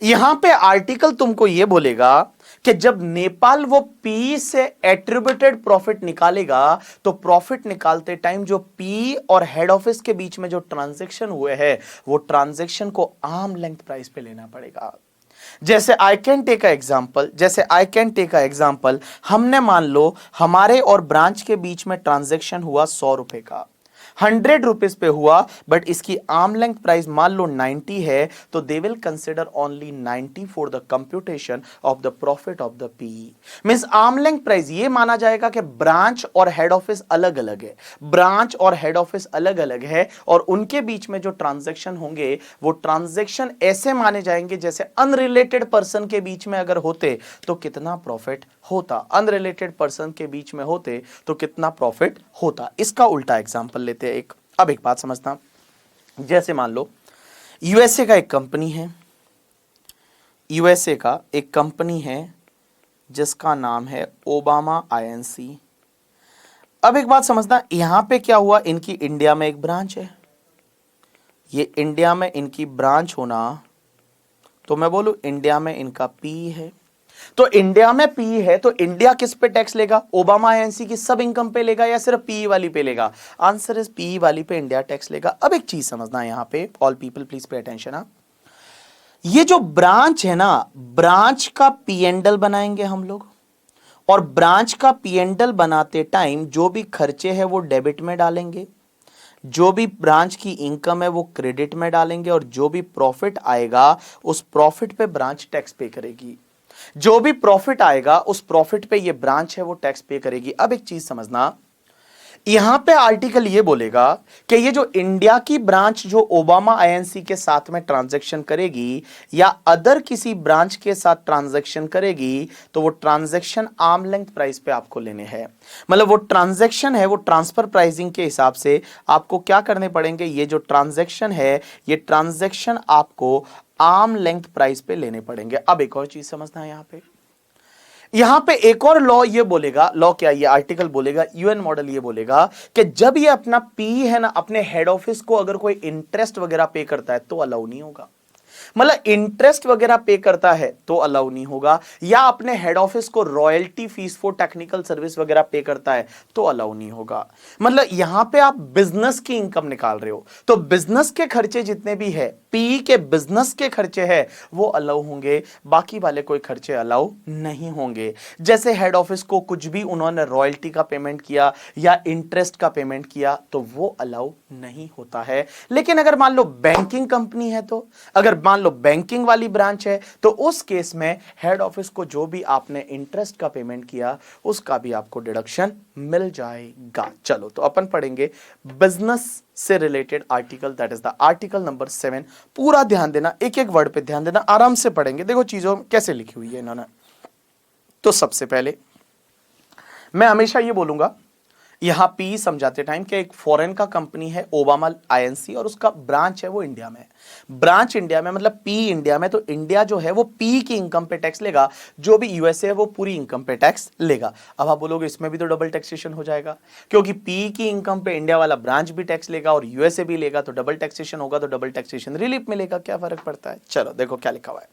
यहां पे आर्टिकल तुमको यह बोलेगा कि जब नेपाल वो पी से एट्रीब्यूटेड प्रॉफिट निकालेगा, तो प्रॉफिट निकालते टाइम जो पी और हेड ऑफिस के बीच में जो ट्रांजैक्शन हुए हैं, वो ट्रांजैक्शन को आर्म लेंथ प्राइस पे लेना पड़ेगा। जैसे I can take a example, हमने मान लो हमारे और ब्रांच के बीच में ट्रांजैक्शन हुआ 100 रुपए का, 100 रुपीज पे हुआ, बट इसकी आर्म लेंथ प्राइस मान लो 90 है, तो they will consider only 90 for the computation of the profit of the P. Means arm length price ये माना जाएगा कि ब्रांच और हेड ऑफिस अलग अलग है, ब्रांच और हेड ऑफिस अलग अलग है, और उनके बीच में जो ट्रांजैक्शन होंगे वो ट्रांजैक्शन ऐसे माने जाएंगे जैसे अनरिलेटेड पर्सन के बीच में अगर होते तो कितना प्रॉफिट होता, अनरिलेटेड पर्सन के बीच में होते तो कितना प्रॉफिट होता। इसका उल्टा एग्जांपल लेते हैं एक। अब एक बात समझना, जैसे मान लो यूएसए का एक कंपनी है, यूएसए का एक कंपनी है जिसका नाम है ओबामा आईएनसी। अब एक बात समझना, यहां पे क्या हुआ, इनकी इंडिया में एक ब्रांच है, ये इंडिया में इनकी ब्रांच होना, तो मैं बोलूं इंडिया में इनका पी है, तो इंडिया में पी है तो इंडिया किस पे टैक्स लेगा, ओबामा आईएनसी की सब इनकम पे लेगा या सिर्फ पी वाली पे लेगा? आंसर इज पी वाली पे इंडिया टैक्स लेगा। अब एक चीज समझना यहां पे, all people please pay attention, ये जो ब्रांच है ना, ब्रांच का पी एंड एल बनाएंगे हम लोग, और ब्रांच का पी एंड एल बनाते टाइम जो भी खर्चे हैं वो डेबिट में डालेंगे, जो भी ब्रांच की इनकम है वो क्रेडिट में डालेंगे, और जो भी प्रॉफिट आएगा उस प्रॉफिट पे ब्रांच टैक्स पे करेगी, जो भी प्रॉफिट आएगा उस प्रॉफिट पे ये ब्रांच है वो टैक्स पे करेगी। अब एक चीज समझना, यहां पे आर्टिकल ये बोलेगा कि ये जो इंडिया की ब्रांच जो ओबामा आईएनसी के साथ में ट्रांजैक्शन करेगी या अदर किसी ब्रांच के साथ ट्रांजैक्शन करेगी, तो वो ट्रांजैक्शन आर्म लेंथ प्राइस पे आपको लेने हैं। मतलब वो ट्रांजैक्शन है वो ट्रांसफर प्राइसिंग के हिसाब से आपको क्या करने पड़ेंगे, ये जो ट्रांजैक्शन है ये ट्रांजैक्शन आपको आर्म लेंथ प्राइस पे लेने पड़ेंगे। अब एक और चीज समझना है, यहां पे एक और लॉ ये बोलेगा, लॉ क्या, ये आर्टिकल बोलेगा, यूएन मॉडल ये बोलेगा कि जब ये अपना पी है ना, अपने हेड ऑफिस को अगर कोई इंटरेस्ट वगैरह पे करता है तो अलाउ नहीं होगा। मतलब इंटरेस्ट वगैरह पे करता है तो अलाउ नहीं होगा, या अपने हेड ऑफिस को royalty fees for technical service वगैरह पे करता है तो अलाउ नहीं होगा। मतलब यहां पे आप बिजनेस की इनकम निकाल रहे हो, तो बिजनेस के खर्चे जितने भी है, पी के बिजनेस के खर्चे हैं वो अलाउ होंगे, बाकी वाले कोई खर्चे अलाउ नहीं होंगे। जैसे हेड ऑफिस को कुछ भी उन्होंने रॉयल्टी का पेमेंट किया या इंटरेस्ट का पेमेंट किया तो वो अलाउ नहीं होता है। लेकिन अगर मान लो बैंकिंग कंपनी है, तो अगर मान लो बैंकिंग वाली ब्रांच है, तो उस केस में हेड ऑफिस को जो भी आपने इंटरेस्ट का पेमेंट किया उसका भी आपको डिडक्शन मिल जाएगा। चलो तो अपन पढ़ेंगे बिजनेस से related article, that is the article number 7। पूरा ध्यान देना, एक एक वर्ड पे ध्यान देना, आराम से पढ़ेंगे। देखो चीजों कैसे लिखी हुई है इन्होंने। तो सबसे पहले मैं हमेशा ये बोलूंगा यहां पी समझाते टाइम कि एक फॉरेन का कंपनी है ओबामा आईएनसी और उसका ब्रांच है वो इंडिया में, ब्रांच इंडिया में, मतलब पी इंडिया में, तो इंडिया जो है वो पी की इनकम पे टैक्स लेगा, जो भी यूएसए है वो पूरी इनकम पे टैक्स लेगा। अब आप बोलोगे इसमें भी तो डबल टैक्सेशन हो जाएगा, क्योंकि पी की इनकम पे इंडिया वाला ब्रांच भी टैक्स लेगा और यूएसए भी लेगा, तो डबल टैक्सेशन होगा, तो डबल टैक्सेशन रिलीफ मिलेगा, क्या फर्क पड़ता है। चलो देखो क्या लिखा हुआ है,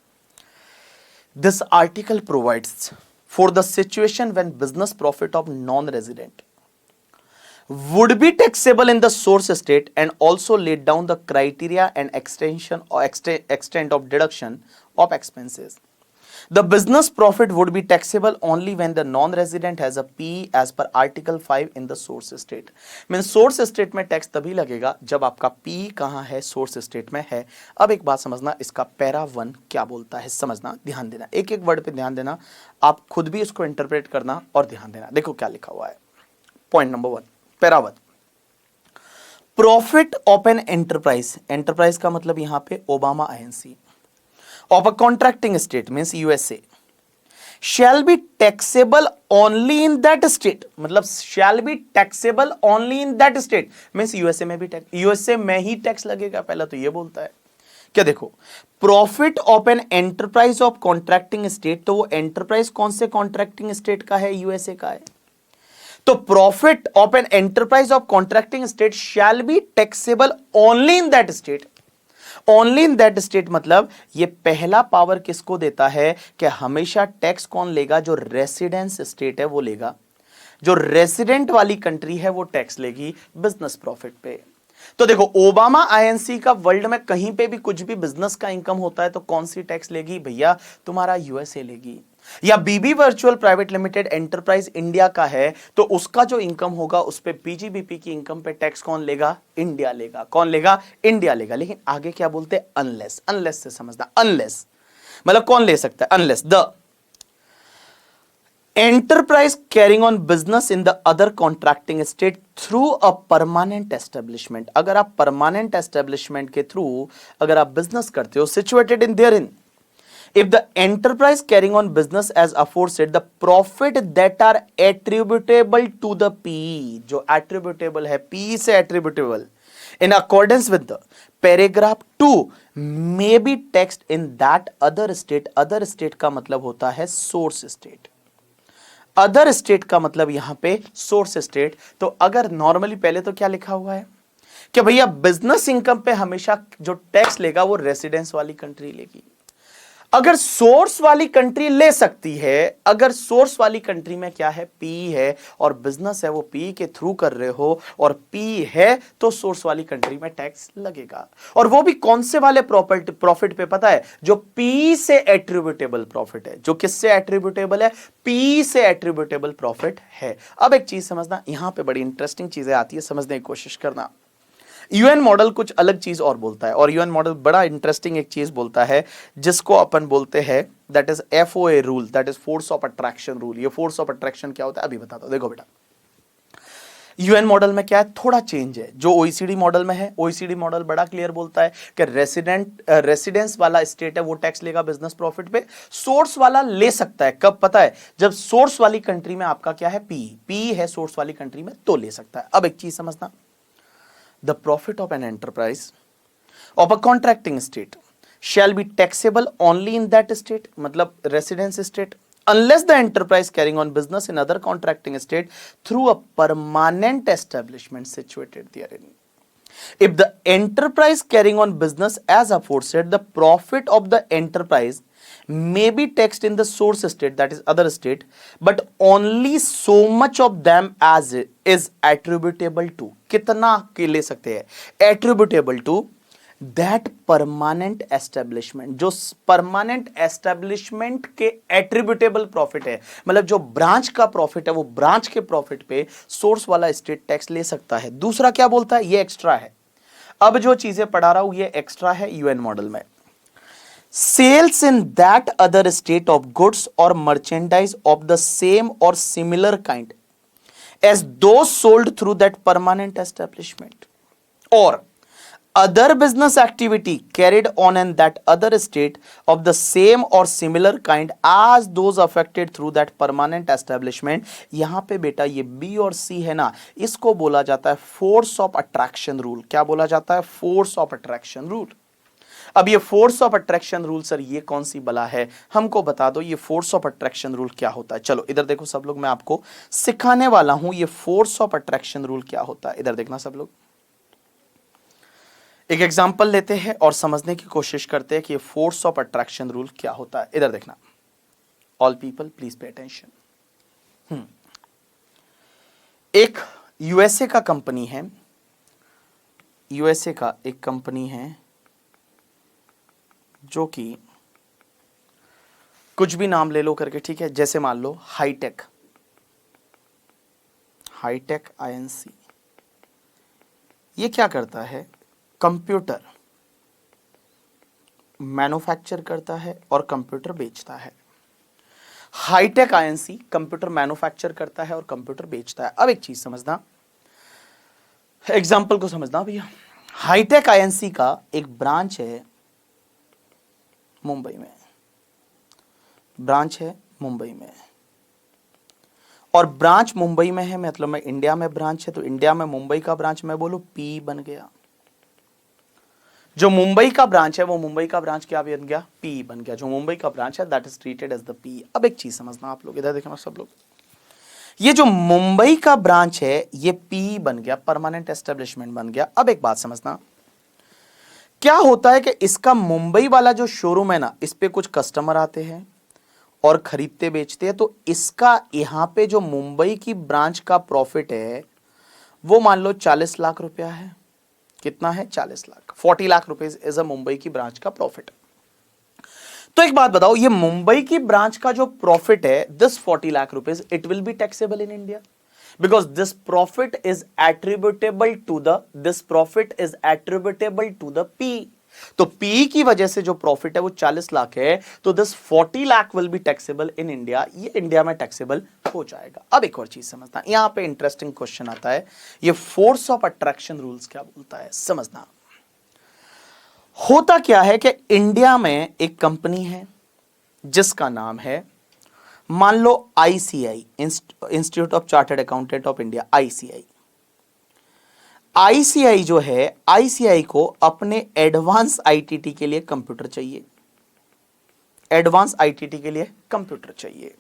this article provides for the situation when business profit of non-resident would be taxable in the source state and also laid down the criteria and extent of deduction of expenses। The business profit would be taxable only when the non-resident has a PE as per Article 5 in the source state. Means source state में tax तभी लगेगा जब आपका PE कहां है, source state में है। अब एक बात समझना, इसका पैरा 1 क्या बोलता है, समझना, ध्यान देना, एक एक वर्ड पे ध्यान देना, आप खुद भी इसको इंटरप्रेट करना और ध्यान देना। देखो क्या लिखा हुआ है। Point number 1, para 1, profit of an enterprise, enterprise का मतलब यहां पे Obama INC of a contracting state means USA shall be taxable only in that state, मतलब shall be taxable only in that state means USA में भी tax, USA में ही tax लगेगा, पहला तो ये बोलता है। क्या देखो, profit of an enterprise of contracting state, तो वो एंटरप्राइज कौन से कॉन्ट्रैक्टिंग स्टेट का है, USA का है। तो profit of an enterprise of contracting state shall be taxable only in that state. Only in that state मतलब ये पहला पावर किसको देता है कि हमेशा टैक्स कौन लेगा, जो रेसिडेंस स्टेट है वो लेगा, जो रेसिडेंट वाली कंट्री है वो टैक्स लेगी बिजनेस प्रॉफिट पे। तो देखो ओबामा INC का वर्ल्ड में कहीं पे भी कुछ भी बिजनेस का इनकम होता है तो कौन सी टैक्स लेगी भैया, तुम्हारा USA लेगी। या BB virtual private limited enterprise India का है तो उसका जो इनकम होगा उस पे PGBP की इनकम पे टैक्स कौन लेगा, इंडिया लेगा। कौन लेगा, इंडिया लेगा। लेकिन आगे क्या बोलते हैं, अनलेस, अनलेस से समझना, अनलेस मतलब कौन ले सकता है, unless the enterprise carrying on business in the other contracting state through a permanent establishment, अगर आप परमानेंट एस्टेब्लिशमेंट के थ्रू अगर आप बिजनेस करते हो, situated in there in, if the enterprise carrying on business as aforesaid, the profit that are attributable to the PE, जो attributable है, PE से attributable in accordance with the paragraph 2 may be taxed in that other state, other state का मतलब होता है source state, other state का मतलब यहां पे सोर्स स्टेट। तो अगर नॉर्मली पहले तो क्या लिखा हुआ है कि भैया बिजनेस इनकम पे हमेशा जो टैक्स लेगा वो रेसिडेंस वाली कंट्री लेगी। अगर सोर्स वाली कंट्री ले सकती है, अगर सोर्स वाली कंट्री में क्या है, PE है और बिजनेस है वो PE के थ्रू कर रहे हो और PE है तो सोर्स वाली कंट्री में टैक्स लगेगा। और वो भी कौन से वाले प्रॉफिट पे पता है, जो PE से एट्रीब्यूटेबल प्रॉफिट है, जो किससे एट्रीब्यूटेबल है, PE से एट्रीब्यूटेबल प्रॉफिट है। अब एक चीज समझना, यहां पे बड़ी इंटरेस्टिंग चीजें आती है, समझने की कोशिश करना। UN मॉडल कुछ अलग चीज और बोलता है, और UN मॉडल बड़ा इंटरेस्टिंग एक चीज बोलता है जिसको अपन बोलते हैं that is FOA rule, that is force of attraction rule. ये फोर्स ऑफ अट्रैक्शन क्या होता है अभी बताता हूं। देखो बेटा, UN मॉडल में क्या है, थोड़ा चेंज है जो OECD मॉडल में है। OECD मॉडल बड़ा क्लियर बोलता है कि रेसिडेंस वाला स्टेट है वो टैक्स लेगा बिजनेस प्रॉफिट पे, सोर्स वाला ले सकता है कब पता है, जब सोर्स वाली कंट्री में आपका क्या है, PE है सोर्स वाली कंट्री में तो ले सकता है। अब एक चीज समझना, the profit of an enterprise of a contracting state shall be taxable only in that state, मतलब residence state, unless the enterprise carrying on business in other contracting state through a permanent establishment situated therein. If the enterprise carrying on business as aforesaid, the profit of the enterprise may be taxed in the source state, that is other state, but only so much of them as is attributable to, कितना के ले सकते हैं, attributable to that permanent establishment, जो permanent establishment के attributable profit है, मतलब जो ब्रांच का प्रॉफिट है वो ब्रांच के प्रॉफिट पे सोर्स वाला स्टेट टैक्स ले सकता है। दूसरा क्या बोलता है, ये एक्स्ट्रा है। अब जो चीजें पढ़ा रहा हूं ये एक्स्ट्रा है UN मॉडल में। Sales in that other state of goods or merchandise of the same or similar kind as those sold through that permanent establishment, or other business activity carried on in that other state of the same or similar kind as those affected through that permanent establishment। यहां पे बेटा ये B और C है ना, इसको बोला जाता है फोर्स ऑफ अट्रैक्शन रूल। क्या बोला जाता है, फोर्स ऑफ अट्रैक्शन रूल। अब ये force of attraction rule sir ये कौन सी बला है, हमको बता दो ये फोर्स ऑफ अट्रैक्शन रूल क्या होता है। चलो इधर देखो सब लोग, मैं आपको सिखाने वाला हूं ये फोर्स ऑफ अट्रैक्शन रूल क्या होता है। इधर देखना सब लोग, एक एग्जांपल लेते हैं और समझने की कोशिश करते हैं कि ये फोर्स ऑफ अट्रैक्शन रूल क्या होता है। इधर देखना, all people please pay attention. एक USA का कंपनी है, USA का एक कंपनी है जो कि कुछ भी नाम ले लो करके, ठीक है। जैसे मान लो हाईटेक, हाईटेक आईएनसी, ये क्या करता है? कंप्यूटर मैन्युफैक्चर करता है और कंप्यूटर बेचता है। हाईटेक आईएनसी कंप्यूटर मैन्युफैक्चर करता है और कंप्यूटर बेचता है। अब एक चीज समझना, एग्जाम्पल को समझना भैया। हाईटेक आईएनसी का एक ब्रांच है मुंबई में, ब्रांच है मुंबई में, और ब्रांच मुंबई में है, मतलब मैं इंडिया में ब्रांच है, तो इंडिया में मुंबई का ब्रांच मैं बोलूं पी बन गया। जो मुंबई का ब्रांच है वो मुंबई का ब्रांच क्या बन गया? पी बन गया। जो मुंबई का ब्रांच है that is treated as the PE. अब एक चीज समझना आप लोग, इधर देखना सब लोग, ये जो मुंबई का ब्रांच है ये पी बन गया, परमानेंट एस्टेब्लिशमेंट बन गया। अब एक बात समझना, क्या होता है कि इसका मुंबई वाला जो शोरूम है ना, इस पे कुछ कस्टमर आते हैं और खरीदते बेचते हैं, तो इसका यहां पे जो मुंबई की ब्रांच का प्रॉफिट है वो मान लो 40 लाख रुपया है। कितना है? 40 lakh. 40 lakh rupees is a Mumbai की ब्रांच का प्रॉफिट। तो एक बात बताओ, ये मुंबई की ब्रांच का जो प्रॉफिट है, this 40 lakh rupees, it will be taxable in India because this profit is attributable to the, this profit is attributable to the PE. तो पी की वजह से जो प्रॉफिट है वो 40 लाख है, तो this 40 lakh will be taxable in India, ये इंडिया में टैक्सेबल हो जाएगा। अब एक और चीज समझना, यहां पे इंटरेस्टिंग क्वेश्चन आता है, ये फोर्स ऑफ अट्रैक्शन रूल्स क्या बोलता है समझना। होता क्या है कि इंडिया में एक कंपनी है जिसका नाम है, मान लो ICI, institute of chartered accountant of India, ICI. ICI जो है, आईसीआई को अपने एडवांस आईटीटी के लिए कंप्यूटर चाहिए, एडवांस आईटीटी के लिए कंप्यूटर चाहिए।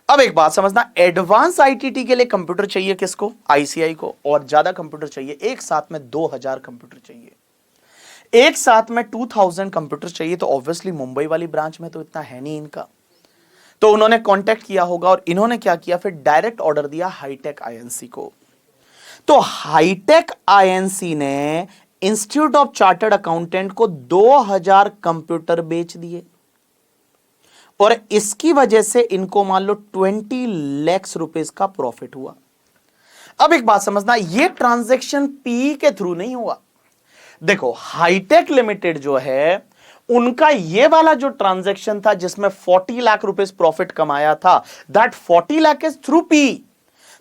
अब एक बात समझना, एडवांस आईटीटी के लिए कंप्यूटर चाहिए किसको? आईसीआई को। और ज्यादा कंप्यूटर चाहिए, एक साथ में 2000 कंप्यूटर चाहिए, एक साथ में 2000 कंप्यूटर चाहिए। तो ऑब्वियसली मुंबई वाली ब्रांच में तो इतना है नहीं इनका, तो उन्होंने कांटेक्ट किया होगा और इन्होंने क्या किया, फिर डायरेक्ट ऑर्डर दिया हाईटेक आईएनसी को। तो हाईटेक आईएनसी ने इंस्टीट्यूट ऑफ चार्टर्ड अकाउंटेंट को 2000 कंप्यूटर बेच दिए और इसकी वजह से इनको मान लो 20 लाख रुपीस का प्रॉफिट हुआ। अब एक बात समझना, यह ट्रांजैक्शन पी के थ्रू नहीं हुआ। देखो हाईटेक लिमिटेड जो है, उनका ये वाला जो ट्रांजैक्शन था जिसमें 40 लाख रुपीस प्रॉफिट कमाया था, that 40 lakh is through P.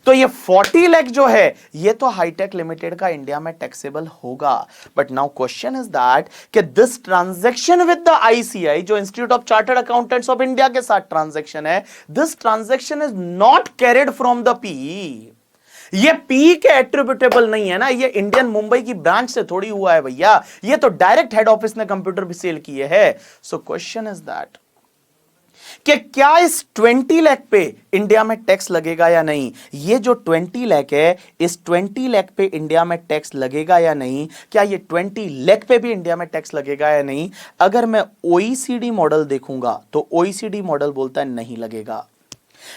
तो ये 40 लाख जो है ये तो हाईटेक लिमिटेड का इंडिया में टैक्सेबल होगा। But now question is that कि this transaction with the ICI, जो institute of chartered accountants of India के साथ ट्रांजैक्शन है, this transaction is not carried from the P. ये पी के एट्रीब्यूटेबल नहीं है ना, ये इंडियन मुंबई की ब्रांच से थोड़ी हुआ है भैया, ये तो डायरेक्ट हेड ऑफिस ने कंप्यूटर भी सेल किए हैं। सो क्वेश्चन इज दैट कि क्या इस 20 लाख पे इंडिया में टैक्स लगेगा या नहीं? ये जो 20 लाख है, इस 20 लाख पे इंडिया में टैक्स लगेगा या नहीं? क्या ये 20 लाख पे भी इंडिया में टैक्स लगेगा या नहीं? अगर मैं ओईसीडी मॉडल देखूंगा तो ओईसीडी मॉडल बोलता है नहीं लगेगा,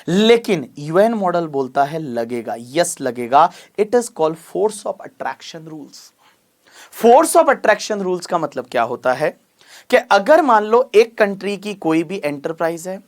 लेकिन यूएन मॉडल बोलता है लगेगा, यस लगेगा। It is called force of attraction rules. Force of attraction rules का मतलब क्या होता है कि अगर मान लो एक कंट्री की कोई भी एंटरप्राइज है,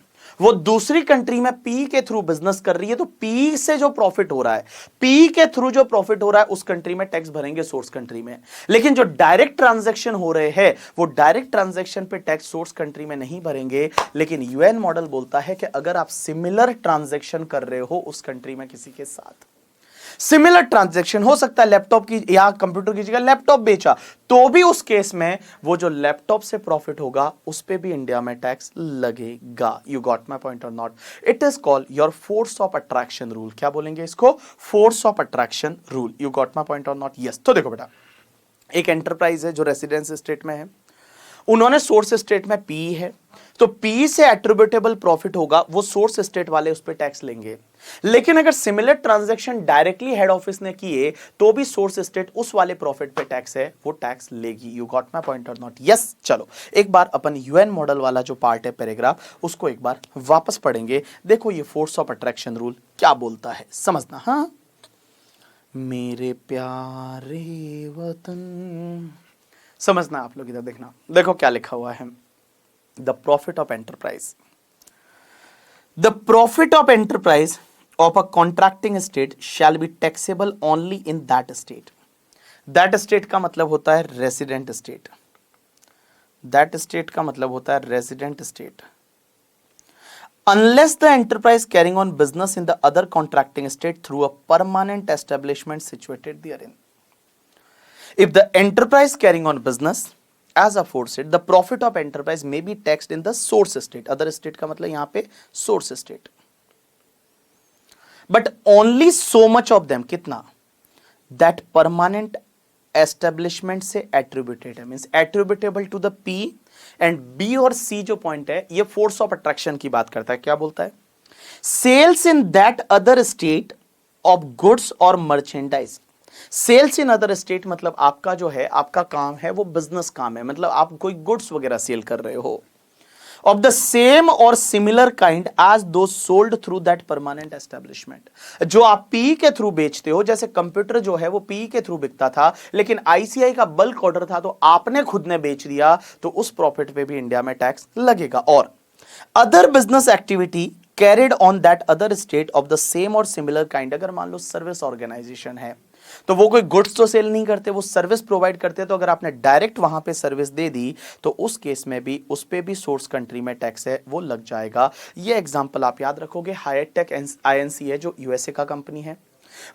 वो दूसरी कंट्री में पी के थ्रू बिजनेस कर रही है, तो पी से जो प्रॉफिट हो रहा है, पी के थ्रू जो प्रॉफिट हो रहा है, उस कंट्री में टैक्स भरेंगे सोर्स कंट्री में। लेकिन जो डायरेक्ट ट्रांजैक्शन हो रहे हैं, वो डायरेक्ट ट्रांजैक्शन पे टैक्स सोर्स कंट्री में नहीं भरेंगे। लेकिन यूएन मॉडल बोलता है कि अगर आप सिमिलर ट्रांजैक्शन कर रहे हो उस कंट्री में किसी के साथ, सिमिलर ट्रांजैक्शन हो सकता है लैपटॉप की या कंप्यूटर की जगह लैपटॉप बेचा, तो भी उस केस में वो जो लैपटॉप से प्रॉफिट होगा उस पे भी इंडिया में टैक्स लगेगा। यू गॉट माय पॉइंट और not? It is called your force of attraction rule. क्या बोलेंगे इसको? Force of attraction rule. You got my point और नॉट? यस। तो देखो बेटा, एक एंटरप्राइज है जो रेसिडेंस स्टेट में है, उन्होंने सोर्स स्टेट में पी है, तो पी से एट्रीब्यूटेबल प्रॉफिट होगा, वो सोर्स स्टेट वाले उस पर टैक्स लेंगे। लेकिन अगर similar transaction directly head office ने किए तो भी सोर्स स्टेट उस वाले प्रॉफिट पे टैक्स है, वो टैक्स लेगी। यू गॉट माय पॉइंट और नॉट? यस। चलो एक बार अपन यूएन मॉडल वाला जो पार्ट है पैराग्राफ, उसको एक बार वापस पढ़ेंगे। देखो ये फोर्स ऑफ अट्रैक्शन रूल क्या बोलता है, समझना। हाँ, मेरे प्यारे वतन, समझना आप लोग, इधर देखना। देखो क्या लिखा हुआ है, the profit of enterprise. The profit of enterprise of a contracting state shall be taxable only in that state. That state का मतलब होता है रेसिडेंट स्टेट। दैट स्टेट का मतलब होता है resident state. Unless the enterprise carrying on business in the other contracting state through a permanent establishment situated therein. If the enterprise carrying on business as aforesaid, the profit of enterprise may be taxed in the source state. Other state का मतलब यहाँ पे source state. But only so much of them, कितना? That permanent establishment से attributed है, means attributable to the P and B और C जो point है, ये force of attraction की बात करता है। क्या बोलता है? Sales in that other state of goods or merchandise. Sales in other state मतलब आपका जो है, आपका काम है वो बिजनेस काम है, मतलब आप कोई गुड्स वगैरह सेल कर रहे हो ऑफ द सेम और सिमिलर काइंड एज दो sold through that permanent establishment. जो आप पीई के थ्रू बेचते हो, जैसे कंप्यूटर जो है वो पीई के थ्रू बिकता था, लेकिन आईसीआई का बल्क ऑर्डर था तो आपने खुद ने बेच दिया, तो उस प्रॉफिट पे भी इंडिया में टैक्स लगेगा। और other business activity carried on that other state of the same और सिमिलर काइंड, अगर मान लो सर्विस ऑर्गेनाइजेशन है तो वो कोई गुड्स तो सेल नहीं करते, वो सर्विस प्रोवाइड करते हैं, तो अगर आपने डायरेक्ट वहां पे सर्विस दे दी तो उस केस में भी उस पे भी सोर्स कंट्री में टैक्स है वो लग जाएगा। ये एग्जांपल आप याद रखोगे। हाईटेक आईएनसी है जो यूएसए का कंपनी है,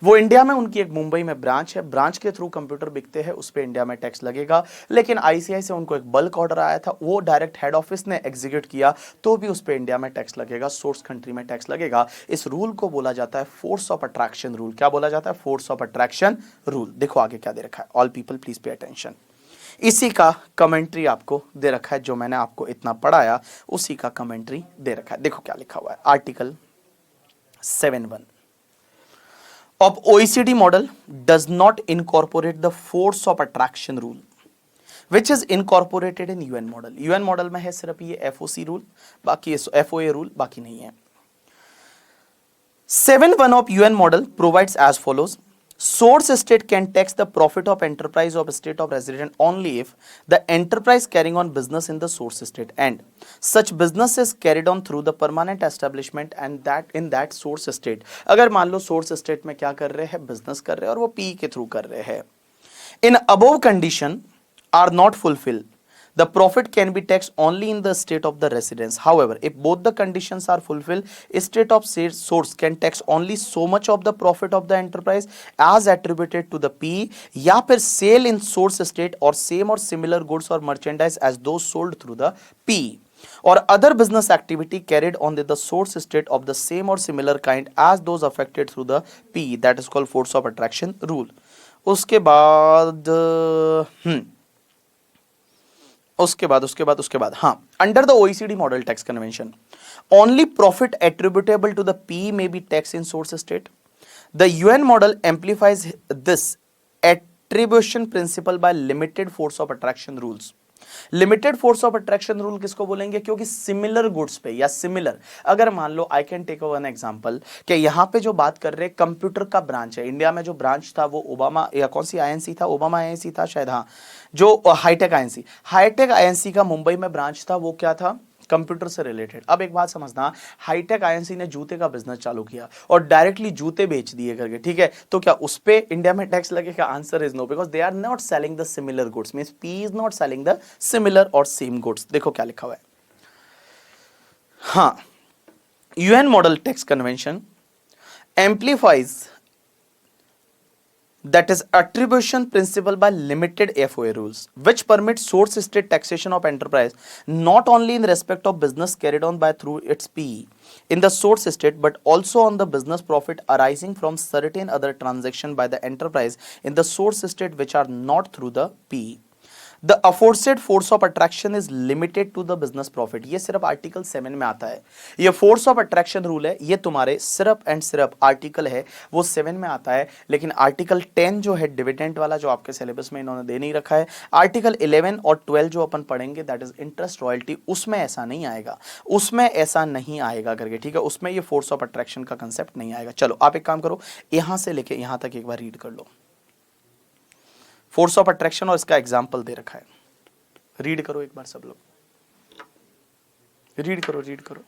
वो इंडिया में उनकी एक मुंबई में ब्रांच है, ब्रांच के थ्रू कंप्यूटर बिकते हैं, उस पे इंडिया में टैक्स लगेगा। लेकिन आईसीआई से उनको एक बल्क ऑर्डर आया था, वो डायरेक्ट हेड ऑफिस ने एग्जीक्यूट किया, तो भी उस पे इंडिया में टैक्स लगेगा, सोर्स कंट्री में टैक्स लगेगा। इस रूल को बोला जाता है फोर्स ऑफ अट्रैक्शन रूल। क्या बोला जाता है? Force of attraction rule. देखो आगे क्या दे रखा है, all people please pay attention. इसी का कमेंट्री आपको दे रखा है, जो मैंने आपको इतना पढ़ाया उसी का कमेंट्री दे रखा है। देखो क्या लिखा हुआ है, article 7(1) of OECD model does not incorporate the force of attraction rule which is incorporated in UN model. UN model में है सिर्फ ये FOC रूल, बाकी FOA रूल बाकी नहीं है। 7(1) of UN model provides as follows: source state can tax the profit of enterprise of state of resident only if the enterprise carrying on business in the source state and such business is carried on through the permanent establishment and that in that source state। अगर मान लो source state में क्या कर रहे हैं, business कर रहे हैं और वो पी के थ्रू कर रहे हैं, in above condition are not fulfilled, the profit can be taxed only in the state of the residence. However, if both the conditions are fulfilled, state of source can tax only so much of the profit of the enterprise as attributed to the P या फिर sale in source state or same or similar goods or merchandise as those sold through the P or other business activity carried on the source state of the same or similar kind as those affected through the P, that is called force of attraction rule। उसके बाद हाँ, under the OECD model tax convention only profit attributable to the P may be tax in source state. The UN model amplifies this attribution principle by limited force of attraction rules. Limited force of attraction rule किसको बोलेंगे? क्योंकि similar goods पे या similar, अगर मान लो I can take one example कि यहां पे जो बात कर रहे हैं कंप्यूटर का ब्रांच है, इंडिया में जो ब्रांच था वो ओबामा या कौन सी आईएनसी था, ओबामा आईएनसी था शायद, हाँ, जो हाईटेक आईएनसी का मुंबई में ब्रांच था, वो क्या था? कंप्यूटर से रिलेटेड। अब एक बात समझना, हाईटेक आईएनसी ने जूते का बिजनेस चालू किया और डायरेक्टली जूते बेच दिए करके, ठीक है, तो क्या उस पे इंडिया में टैक्स लगेगा? Answer is no, because they are not selling the similar goods, means P is not selling the similar और सेम गुड्स। देखो क्या लिखा हुआ है, हाँ, UN model tax convention amplifies that is attribution principle by limited FOA rules which permit source state taxation of enterprise not only in respect of business carried on by through its PE in the source state but also on the business profit arising from certain other transaction by the enterprise in the source state which are not through the PE। The aforesaid force of attraction is limited to the business profit। ये सिर्फ article 7 में आता है। ये force of attraction rule है, ये तुम्हारे सिर्फ एंड सिर्फ आर्टिकल है वो 7 में आता है। लेकिन आर्टिकल 10 जो है डिविडेंड वाला, जो आपके सिलेबस में इन्होंने दे नहीं रखा है, आर्टिकल 11 और 12 जो अपन पढ़ेंगे दैट इज इंटरेस्ट रॉयल्टी, उसमें ऐसा नहीं आएगा, उसमें ऐसा नहीं आएगा करके, ठीक है, उसमें ये फोर्स ऑफ अट्रैक्शन का कंसेप्ट नहीं आएगा। चलो आप एक काम करो, यहां से लेके यहां तक एक बार रीड कर लो, फोर्स ऑफ अट्रैक्शन, और इसका एग्जाम्पल दे रखा है, रीड करो एक बार सब लोग, रीड करो।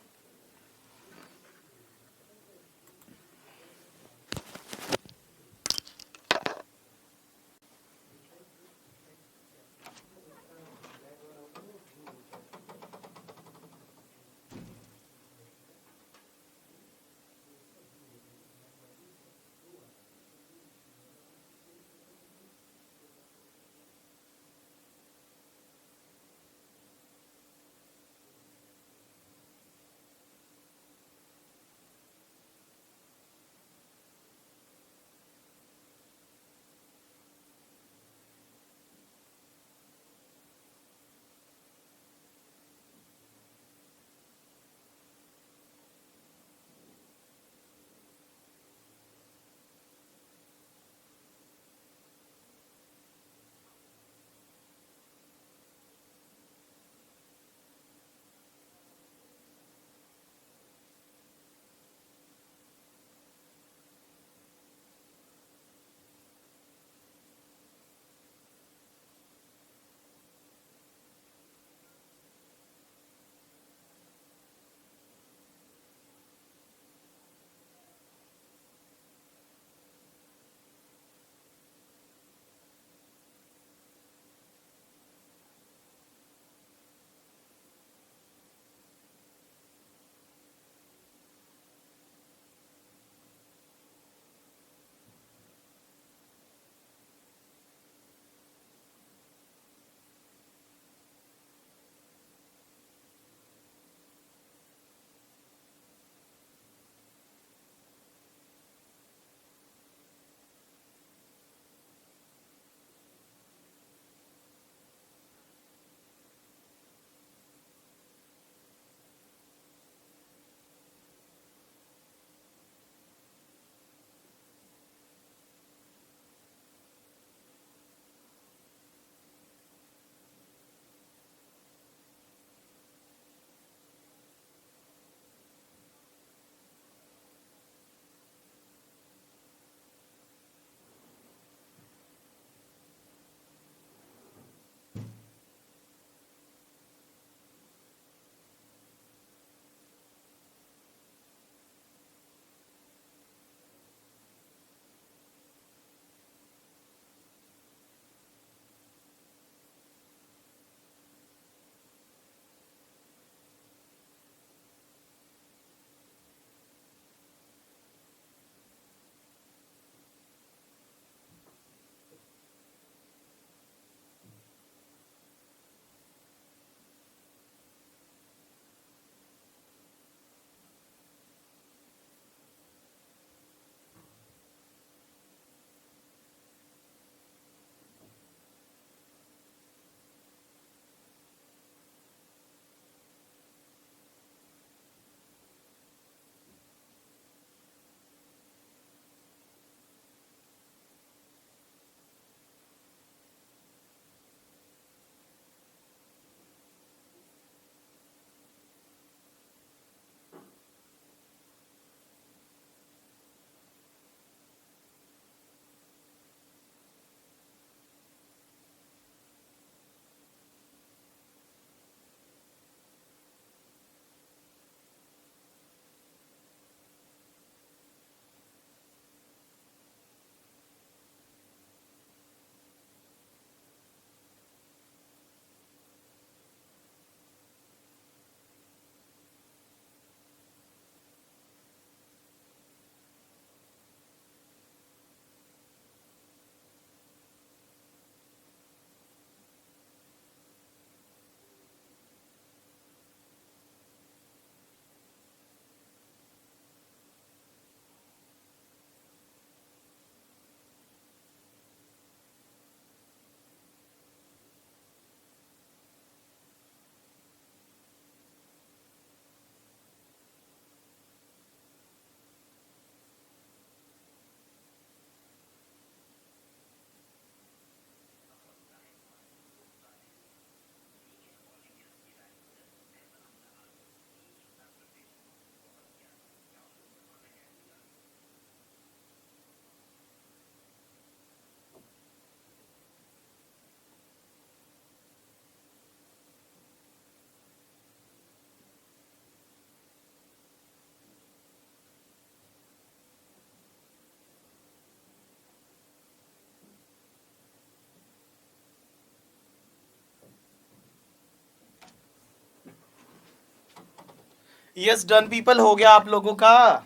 यस डन पीपल, हो गया आप लोगों का?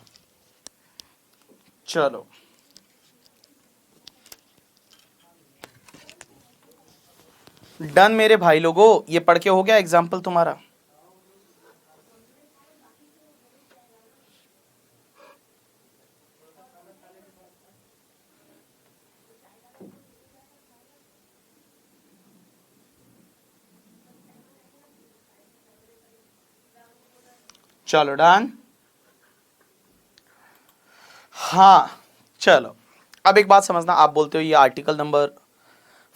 चलो डन मेरे भाई लोगों, ये पढ़ के हो गया एग्जाम्पल तुम्हारा? चलो डन। हाँ चलो, अब एक बात समझना, आप बोलते हो ये आर्टिकल नंबर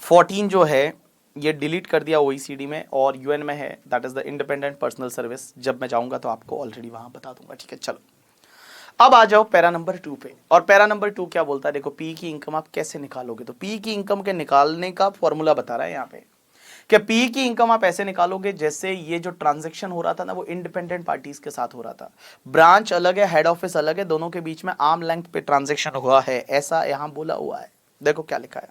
14 जो है ये डिलीट कर दिया ओईसीडी में और यूएन में है, that is the independent personal service. जब मैं जाऊंगा तो आपको ऑलरेडी वहां बता दूंगा, ठीक है। चलो अब आ जाओ पैरा नंबर 2 पे, और पैरा नंबर 2 क्या बोलता है? देखो, पी की इनकम आप कैसे निकालोगे, तो पी की इनकम के निकालने का फॉर्मूला बता रहा है यहाँ पे कि पी की इनकम आप ऐसे निकालोगे जैसे ये जो ट्रांजैक्शन हो रहा था ना वो इंडिपेंडेंट पार्टीज के साथ हो रहा था, ब्रांच अलग है, हेड ऑफिस अलग है, दोनों के बीच में आर्म लेंथ पे ट्रांजैक्शन हुआ है, ऐसा यहां बोला हुआ है। देखो क्या लिखा है,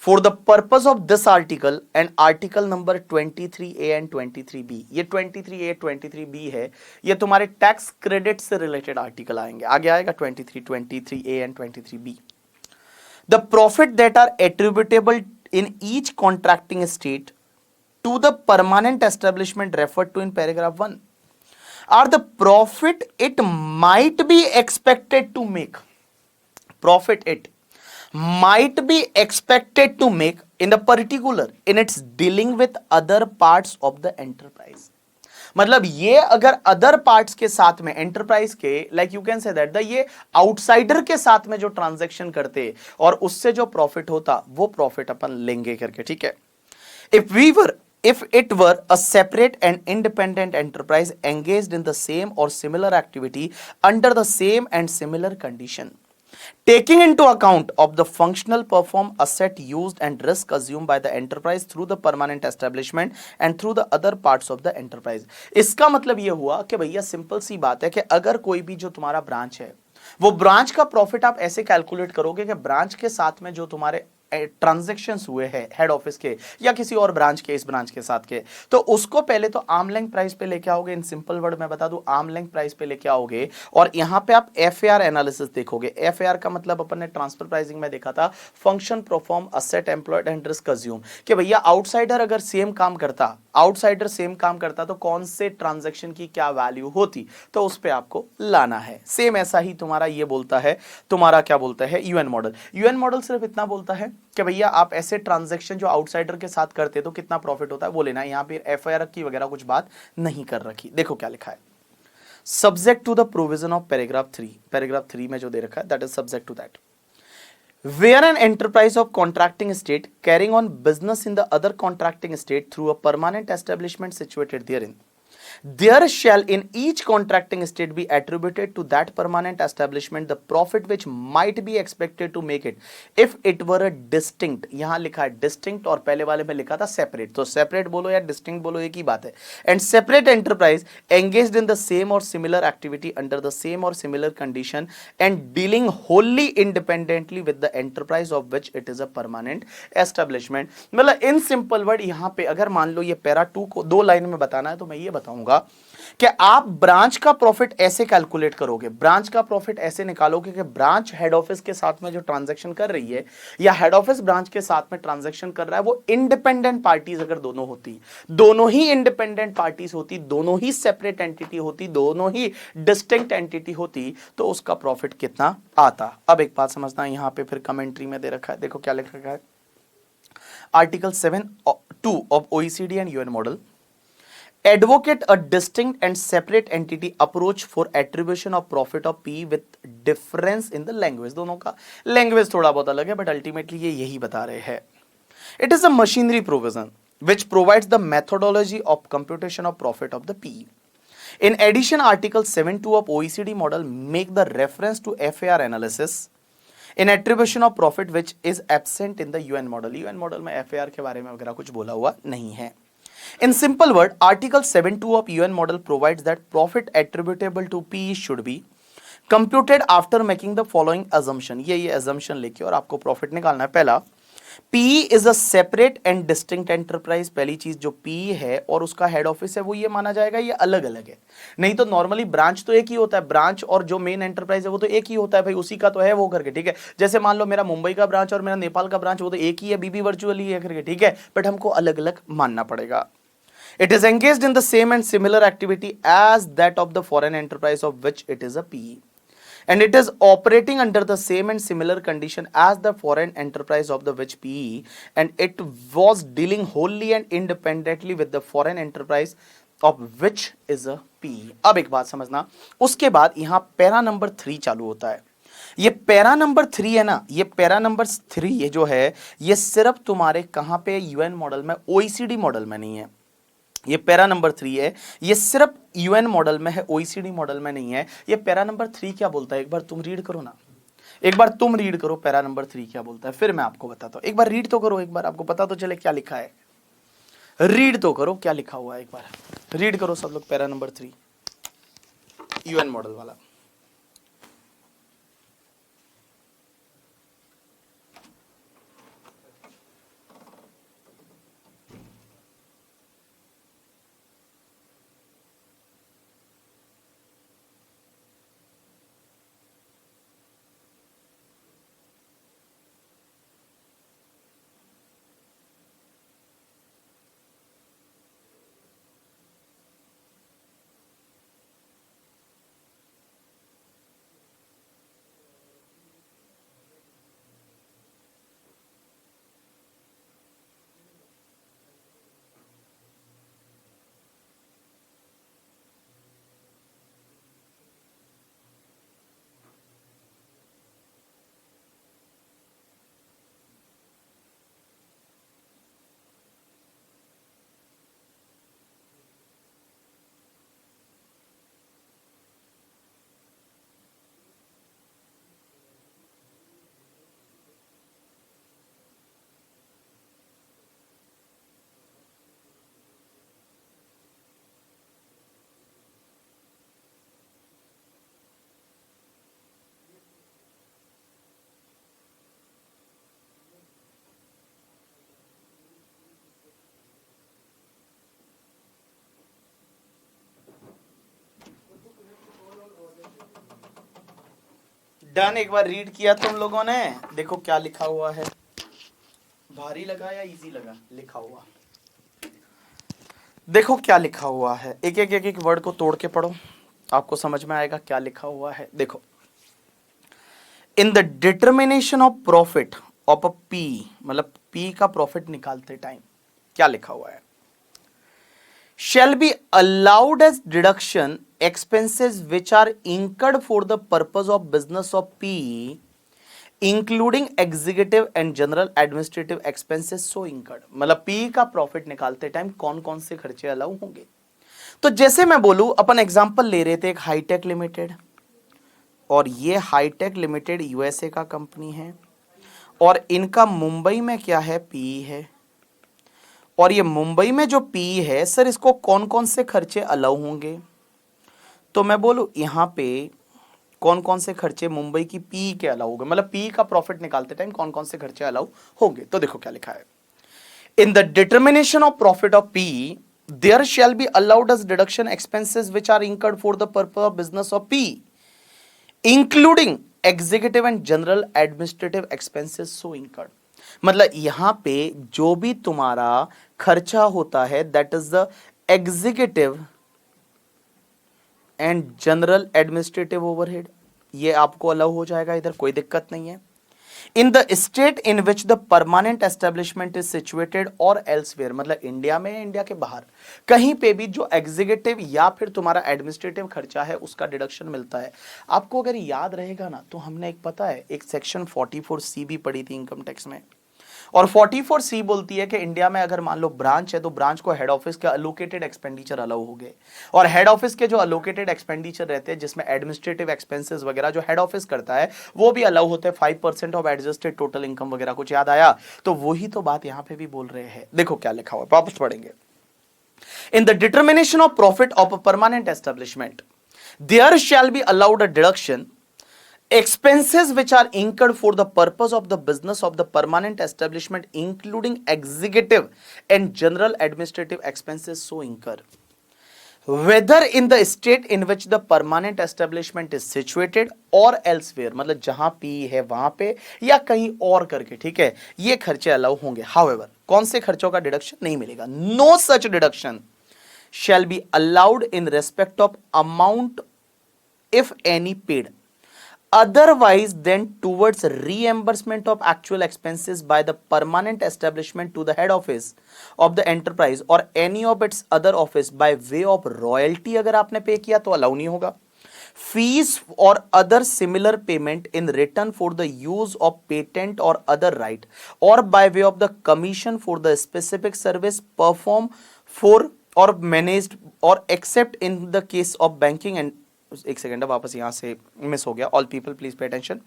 for the purpose of this article and article number 23A and 23B, ये 23A 23B है, ये तुम्हारे टैक्स क्रेडिट से रिलेटेड आर्टिकल आएंगे, आगे आएगा 23A and 23B। The profit that are attributable in each contracting state to the permanent establishment referred to in paragraph 1 are the profit it might be expected to make, profit it might be expected to make in the particular in its dealing with other parts of the enterprise। मतलब ये अगर other parts के साथ में enterprise के, like you can say that the ये outsider के साथ में जो ट्रांजैक्शन करते और उससे जो प्रॉफिट होता वो प्रॉफिट अपन लेंगे करके, ठीक है। if it were a separate and independent enterprise engaged in the same or similar activity under the same and similar condition, taking into account of the functional perform asset used and risk assumed by the enterprise through the permanent establishment and through the other parts of the enterprise। इसका मतलब ये हुआ कि भैया simple सी बात है कि अगर कोई भी जो तुम्हारा ब्रांच है वो ब्रांच का प्रॉफिट आप ऐसे कैलकुलेट करोगे कि ब्रांच के साथ में जो तुम्हारे ट्रांजैक्शंस हुए हैं हेड ऑफिस के या किसी और ब्रांच के, इस ब्रांच के साथ के, तो उसको पहले तो आर्म लेंथ प्राइस पे लेके आओगे, इन सिंपल वर्ड में बता दूं आर्म लेंथ प्राइस पे लेके आओगे, और यहां पे आप एफएआर एनालिसिस देखोगे। एफएआर का मतलब अपन ने ट्रांसफर प्राइसिंग में देखा था, function perform asset employed and risk assume, कि भैया आउटसाइडर अगर सेम काम करता, आउटसाइडर सेम काम करता तो कौन से ट्रांजैक्शन की क्या वैल्यू होती, तो उस पे आपको लाना है। सेम ऐसा ही तुम्हारा ये बोलता है, तुम्हारा क्या बोलता है यूएन मॉडल। यूएन मॉडल सिर्फ इतना बोलता है कि भैया आप ऐसे ट्रांजैक्शन जो आउटसाइडर के साथ करते तो कितना प्रॉफिट होता है वो लेना है। यहां पे एफआईआर की वगैरह कुछ बात नहीं कर रखी। देखो क्या लिखा है, subject to the provision of paragraph 3, paragraph 3 में जो दे रखा है that is subject to that, where an enterprise of contracting state carrying on business in the other contracting state through a permanent establishment situated therein, there shall in each contracting state be attributed to that permanent establishment the profit which might be expected to make it if it were a distinct, यहां लिखा है distinct और पहले वाले में लिखा था separate, तो separate बोलो या distinct बोलो एक ही बात है, and separate enterprise engaged in the same or similar activity under the same or similar condition and dealing wholly independently with the enterprise of which it is a permanent establishment। मतलब in simple word यहां पे अगर मान लो ये para 2 को 2 line में बताना है तो मैं ये बताऊंगा कि आप ब्रांच का प्रॉफिट ऐसे कैलकुलेट करोगे, ब्रांच का प्रॉफिट ऐसे निकालोगे कि ब्रांच हेड ऑफिस के साथ में जो ट्रांजैक्शन कर रही है या हेड ऑफिस ब्रांच के साथ में ट्रांजैक्शन कर रहा है वो इंडिपेंडेंट पार्टीज अगर दोनों होती, दोनों ही इंडिपेंडेंट पार्टीज होती, दोनों ही सेपरेट एंटिटी होती, दोनों ही डिस्टिंक्ट एंटिटी होती, तो उसका प्रॉफिट कितना आता। अब एक बात समझना, यहां पे फिर कमेंट्री में दे रखा है, देखो क्या लिख रखा है, article 7(2) of OECD and UN model advocate a distinct and separate entity approach for attribution of profit of P with difference in the language। दोनों का लैंग्वेज थोड़ा बहुत अलग है बट अल्टीमेटली ये यही बता रहे हैं। It is a machinery provision which provides the methodology of computation of profit of the P। In addition, Article 7(2) of OECD model make the reference to FAR analysis in attribution of profit which is absent in the UN model। UN model में FAR के बारे में वगैरह कुछ बोला हुआ नहीं है। In simple word, Article 7(2) of UN model provides that profit attributable to P should be computed after making the following assumption। ये assumption लेके और आपको प्रॉफिट निकालना है। पहला, PE is a separate and distinct enterprise. पहली चीज, जो पीई है और उसका हेड ऑफिस है वो ये माना जाएगा ये अलग अलग है। नहीं तो नॉर्मली ब्रांच तो एक ही होता है, ब्रांच और जो मेन एंटरप्राइज है वो तो एक ही होता है भाई, उसी का तो है वो करके, ठीक है। जैसे मान लो मेरा मुंबई का ब्रांच और मेरा नेपाल का ब्रांच वो तो एक ही है, बीबी वर्चुअल ही है करके, ठीक है, बट हमको अलग अलग मानना पड़ेगा। It is engaged in the same and similar activity as that of the foreign enterprise of which it is a PE. And it is operating under the same and similar condition as the foreign enterprise of the which PE, and it was dealing wholly and independently with the foreign enterprise of which is a PE. अब एक बात समझना, उसके बाद यहाँ para number 3 चालू होता है। ये पैरा नंबर 3 है ना, ये पैरा नंबर 3 ये जो है ये सिर्फ तुम्हारे कहाँ पे यूएन मॉडल में, ओईसीडी मॉडल में नहीं है। ये पैरा नंबर 3 है, ये सिर्फ यूएन मॉडल में है, ओईसीडी मॉडल में नहीं है। ये पैरा नंबर 3 क्या बोलता है, एक बार तुम रीड करो ना, एक बार तुम रीड करो पैरा नंबर 3 क्या बोलता है, फिर मैं आपको बताता हूं। एक बार रीड तो करो, एक बार आपको पता तो चले क्या लिखा है। रीड तो करो क्या लिखा हुआ है, एक बार रीड करो सब लोग पैरा नंबर 3 यूएन मॉडल वाला। डन, एक बार रीड किया तुम लोगों ने, देखो क्या लिखा हुआ है। भारी लगा या इजी लगा लिखा हुआ, देखो क्या लिखा हुआ है। एक एक एक एक वर्ड को तोड़ के पढ़ो, आपको समझ में आएगा क्या लिखा हुआ है। देखो, इन the determination of profit of a P, मतलब पी का प्रॉफिट निकालते टाइम क्या लिखा हुआ है, shall be allowed as deduction expenses which are incurred for the purpose of business of PE, including executive and general administrative expenses so incurred। मतलब PE का profit निकालते टाइम कौन कौन से खर्चे अलाउ होंगे। तो जैसे मैं बोलूं, अपन एग्जांपल ले रहे थे एक हाईटेक लिमिटेड, और ये हाईटेक लिमिटेड यूएसए का कंपनी है, और इनका मुंबई में क्या है, PE है। और ये मुंबई में जो पी है सर, इसको कौन कौन से खर्चे अलाउ होंगे। तो मैं बोलूं यहां पे कौन कौन से खर्चे मुंबई की पी के अलाउ होंगे, मतलब पी का प्रॉफिट निकालते टाइम कौन कौन से खर्चे अलाउ होंगे। तो देखो क्या लिखा है, in the determination of profit of PE there shall be allowed as deduction expenses which are incurred for the purpose of business of PE, including executive and general administrative expenses so incurred. मतलब यहां पे जो भी तुम्हारा खर्चा होता है that is the executive and general administrative overhead, ये आपको अलाउ हो जाएगा, इधर कोई दिक्कत नहीं है। In the state in which the permanent establishment is situated और एल्सवेयर, मतलब इंडिया में, इंडिया के बाहर कहीं पे भी जो एग्जीक्यूटिव या फिर तुम्हारा एडमिनिस्ट्रेटिव खर्चा है उसका डिडक्शन मिलता है। आपको अगर याद रहेगा ना, तो हमने एक पता है एक सेक्शन 44C भी पढ़ी थी इनकम टैक्स में, और 44C बोलती है कि इंडिया में अगर मान लो ब्रांच है तो ब्रांच को हेड ऑफिस के अलोकेटेड एक्सपेंडिचर अलाउ हो गए, और हेड ऑफिस के जो अलोकेटेड एक्सपेंडिचर रहते हैं जिसमें एडमिनिस्ट्रेटिव एक्सपेंसेस वगैरह जो हेड ऑफिस करता है वो भी अलाउ होते हैं 5% ऑफ एडजस्टेड टोटल इनकम वगैरह। कुछ याद आया? तो वही तो बात यहां पे भी बोल रहे हैं। देखो क्या लिखा हुआ है, वापस पढ़ेंगे। In the determination of profit of a permanent establishment there shall be allowed a deduction expenses which are incurred for the purpose of the business of the permanent establishment including executive and general administrative expenses so incur whether in the state in which the permanent establishment is situated or elsewhere, मतलब जहां P है वहां पे या कहीं और करके, ठीक है, ये खर्चे अलाउ होंगे। हाउएवर कौन से खर्चों का डिडक्शन नहीं मिलेगा? No such deduction shall be allowed in respect of amount if any paid otherwise than towards reimbursement of actual expenses by the permanent establishment to the head office of the enterprise or any of its other office by way of royalty। अगर आपने pay किया तो allow नहीं होगा। fees or other similar payment in return for the use of patent or other right or by way of the commission for the specific service performed for or managed or except in the case of banking and एक second वापस यहां से miss हो गया। All people please pay attention.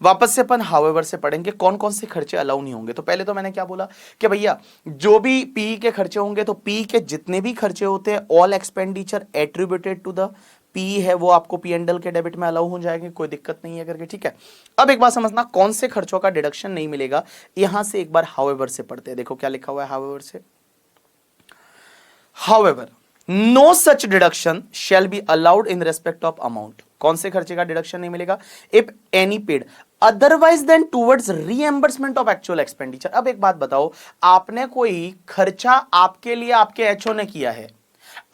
वापस से अपन however से पढ़ेंगे कौन कौन से खर्चे अलाउ नहीं होंगे। तो पहले तो मैंने क्या बोला कि भैया जो भी पी के खर्चे होंगे तो पी के जितने भी खर्चे होते हैं all expenditure attributed to the PE है वो आपको पी एंड एल के डेबिट में अलाउ हो जाएंगे, कोई दिक्कत नहीं है करके, ठीक है। अब एक बात समझना कौन से खर्चों का डिडक्शन नहीं मिलेगा, यहां से एक बार हाउएवर से पढ़ते हैं। देखो क्या लिखा हुआ है हाउएवर से। However no such deduction shall be allowed in respect of amount. कौन से खर्चे का डिडक्शन नहीं मिलेगा? If any paid otherwise then towards reimbursement of actual expenditure. अब एक बात बताओ, आपने कोई खर्चा आपके लिए आपके एचओ ने किया है,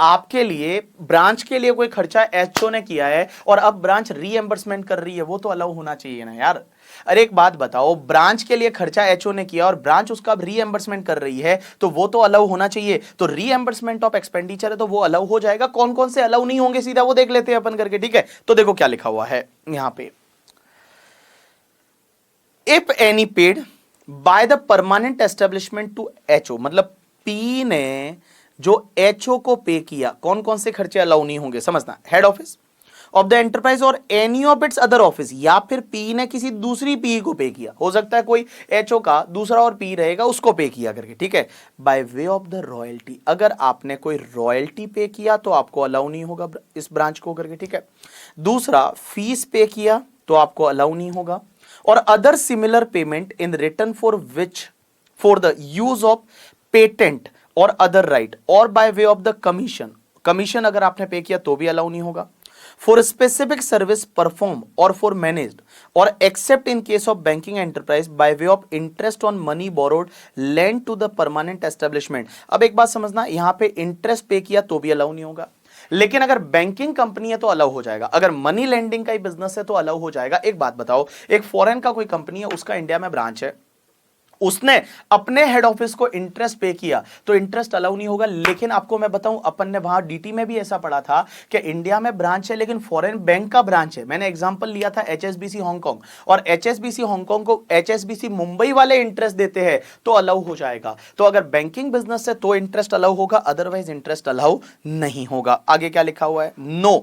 आपके लिए ब्रांच के लिए कोई खर्चा एचओ ने किया है और अब ब्रांच रीएम्बर्समेंट कर रही है, वो तो अलाउ होना चाहिए ना यार। अरे एक बात बताओ, ब्रांच के लिए खर्चा एचओ ने किया और ब्रांच उसका रीएम्बर्समेंट कर रही है तो वो तो अलाउ होना चाहिए। तो रीएम्बर्समेंट ऑफ एक्सपेंडिचर है तो वो अलाउ हो जाएगा। कौन कौन से अलाउ नहीं होंगे सीधा वो देख लेते हैं अपन करके, ठीक है। तो देखो क्या लिखा हुआ है यहां पे, if any paid by the permanent establishment to HO, मतलब पी ने जो एचओ को पे किया, कौन कौन से खर्चे अलाउ नहीं होंगे समझना। Head office of the enterprise और any of its other office, या फिर पी ने किसी दूसरी पी को पे किया, हो सकता है कोई एचओ का दूसरा और पी रहेगा उसको पे किया करके, ठीक है। Bye way of the royalty, अगर आपने कोई रॉयल्टी पे किया तो आपको अलाउ नहीं होगा इस ब्रांच को करके, ठीक है। दूसरा फीस पे किया तो आपको अलाउ नहीं होगा, और other similar payment in return for which for the use of patent or other right or by way of the commission, commission अगर आपने पे किया तो भी अलाउ नहीं होगा। For specific service perform or for managed or except in case of banking enterprise by way of interest on money borrowed lend to the permanent establishment. अब एक बात समझना, यहां पे इंटरेस्ट पे किया तो भी अलाउ नहीं होगा, लेकिन अगर बैंकिंग कंपनी है तो अलाउ हो जाएगा, अगर मनी लेंडिंग का ही बिजनेस है तो अलाउ हो जाएगा। एक बात बताओ, एक फॉरेन का कोई कंपनी है, उसका इंडिया में ब्रांच है, उसने अपने हेड ऑफिस को इंटरेस्ट पे किया तो इंटरेस्ट अलाउ नहीं होगा। लेकिन आपको मैं बताऊं, अपन ने वहां डीटी में भी ऐसा पढ़ा था कि इंडिया में ब्रांच है लेकिन फॉरेन बैंक का ब्रांच है। मैंने एग्जांपल लिया था एचएसबीसी हांगकांग, और एचएसबीसी हांगकांग को एचएसबीसी मुंबई वाले इंटरेस्ट देते हैं तो अलाउ हो जाएगा। तो अगर बैंकिंग बिजनेस है तो इंटरेस्ट अलाउ होगा, अदरवाइज इंटरेस्ट अलाउ नहीं होगा। आगे क्या लिखा हुआ है, no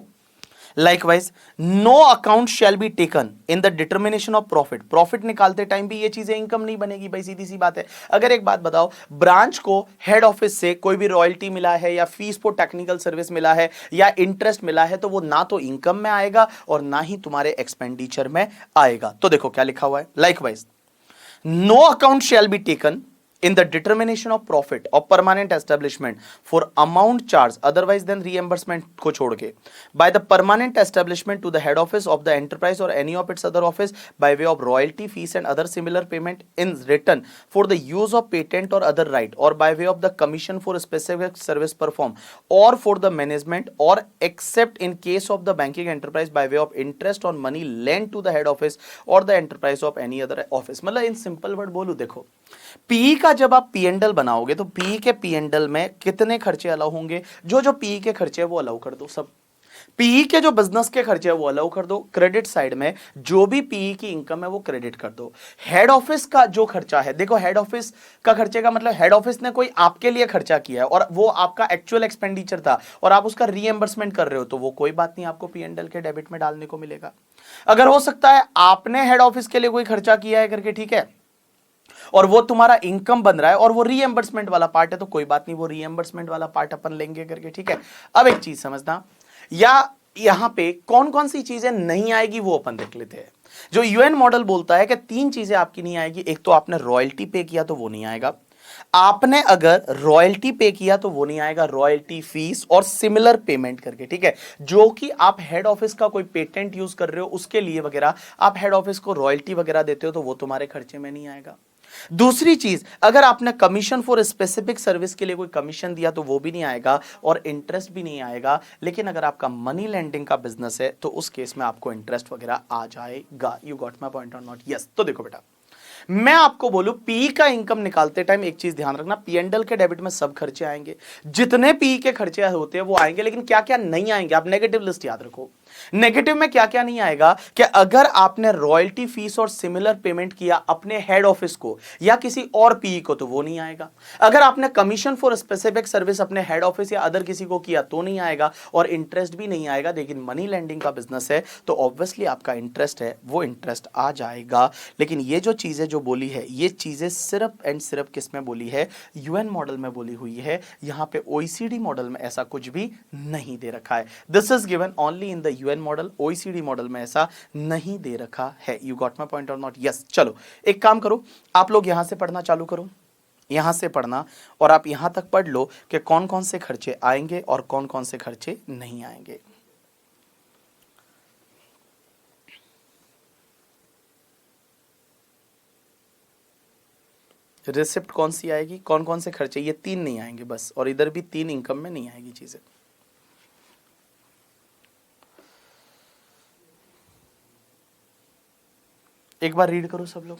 Likewise, no account shall be taken in the determination of profit। Profit निकालते टाइम भी ये चीजें इनकम नहीं बनेगी भाई, सीधी सी बात है। अगर एक बात बताओ, ब्रांच को हेड ऑफिस से कोई भी रॉयल्टी मिला है या फीस फॉर टेक्निकल सर्विस मिला है या इंटरेस्ट मिला है तो वो ना तो इनकम में आएगा और ना ही तुम्हारे एक्सपेंडिचर में आएगा। तो देखो क्या लिखा हुआ है, likewise no account shall be taken in the determination of profit of permanent establishment for amount charged otherwise than reimbursement को छोड़ के by the permanent establishment to the head office of the enterprise or any of its other office by way of royalty fees and other similar payment in return for the use of patent or other right or by way of the commission for specific service performed or for the management or except in case of the banking enterprise by way of interest on money lent to the head office or the enterprise of any other office। मतलब in simple word बोलूं, देखो P का जब आप P and L बनाओगे तो P के P and L में कितने खर्चे अलाउ होंगे, जो पी के खर्चे वो अलाउ कर दो, सब पी के जो बिजनेस के खर्चे है वो अलाउ कर दो। क्रेडिट साइड में जो भी पी की इनकम है वो क्रेडिट कर दो। हेड ऑफिस का जो खर्चा है, देखो हेड ऑफिस का खर्चे का मतलब हेड ऑफिस ने कोई आपके लिए खर्चा किया है और वो आपका एक्चुअल एक्सपेंडिचर था और आप उसका रीएम्बर्समेंट कर रहे हो तो वो कोई बात नहीं, आपको पी एंड एल के डेबिट में डालने को मिलेगा। अगर हो सकता है आपने हेड ऑफिस के लिए कोई खर्चा किया है करके, ठीक है, और वो तुम्हारा इनकम बन रहा है और वो रीएम्बर्समेंट वाला पार्ट है तो कोई बात नहीं, वो रीएम्बर्समेंट वाला पार्ट अपन लेंगे करके, ठीक है। अब एक चीज समझना, या यहां पे कौन कौन सी चीजें नहीं आएगी वो अपन देख लेते हैं। जो यूएन मॉडल बोलता है कि तीन चीजें आपकी नहीं आएगी, एक तो आपने रॉयल्टी पे किया तो वो नहीं आएगा, आपने अगर रॉयल्टी पे किया तो वो नहीं आएगा, रॉयल्टी फीस और सिमिलर पेमेंट करके, ठीक है, जो कि आप हेड ऑफिस का कोई पेटेंट यूज कर रहे हो उसके लिए वगैरह आप हेड ऑफिस को रॉयल्टी वगैरह देते हो तो वो तुम्हारे खर्चे में नहीं आएगा। दूसरी चीज, अगर आपने कमीशन फॉर स्पेसिफिक सर्विस के लिए कोई कमीशन दिया तो वो भी नहीं आएगा और इंटरेस्ट भी नहीं आएगा। लेकिन अगर आपका मनी लेंडिंग का बिजनेस है तो उस केस में आपको इंटरेस्ट वगैरह आ जाएगा। यू गॉट माई पॉइंट और नॉट? यस। तो देखो बेटा, मैं आपको बोलूं पी का इनकम निकालते टाइम एक चीज ध्यान रखना, पी एंड एल के डेबिट में सब खर्चे आएंगे, जितने पी के खर्चे होते हैं वो आएंगे, लेकिन क्या क्या नहीं आएंगे आप नेगेटिव लिस्ट याद रखो। नेगेटिव में क्या क्या नहीं आएगा कि अगर आपने रॉयल्टी फीस और सिमिलर पेमेंट किया अपने हेड ऑफिस को या किसी और पीई को तो वो नहीं आएगा, अगर आपने कमीशन फॉर स्पेसिफिक सर्विस अपने हेड ऑफिस या अदर किसी को किया तो नहीं आएगा और इंटरेस्ट भी नहीं आएगा। लेकिन मनी लेंडिंग का बिजनेस है तो ऑब्वियसली आपका इंटरेस्ट है वो इंटरेस्ट आ जाएगा। लेकिन ये जो चीजें जो बोली है ये चीजें सिर्फ एंड सिर्फ किस में बोली है? यूएन मॉडल में बोली हुई है। यहां पे ओईसीडी मॉडल में ऐसा कुछ भी नहीं दे रखा है। This is given only in the UN model, OECD model में ऐसा नहीं दे रखा है। यू गॉट माई पॉइंट और नॉट? यस। चलो एक काम करो, आप लोग यहां से पढ़ना चालू करो, यहां से पढ़ना और आप यहां तक पढ़ लो कि कौन कौन से खर्चे आएंगे और कौन कौन से खर्चे नहीं आएंगे। रिसिप्ट कौन सी आएगी, कौन कौन से खर्चे, ये तीन नहीं आएंगे बस, और इधर भी तीन इनकम में नहीं आएगी चीजें। एक बार रीड करो सब लोग।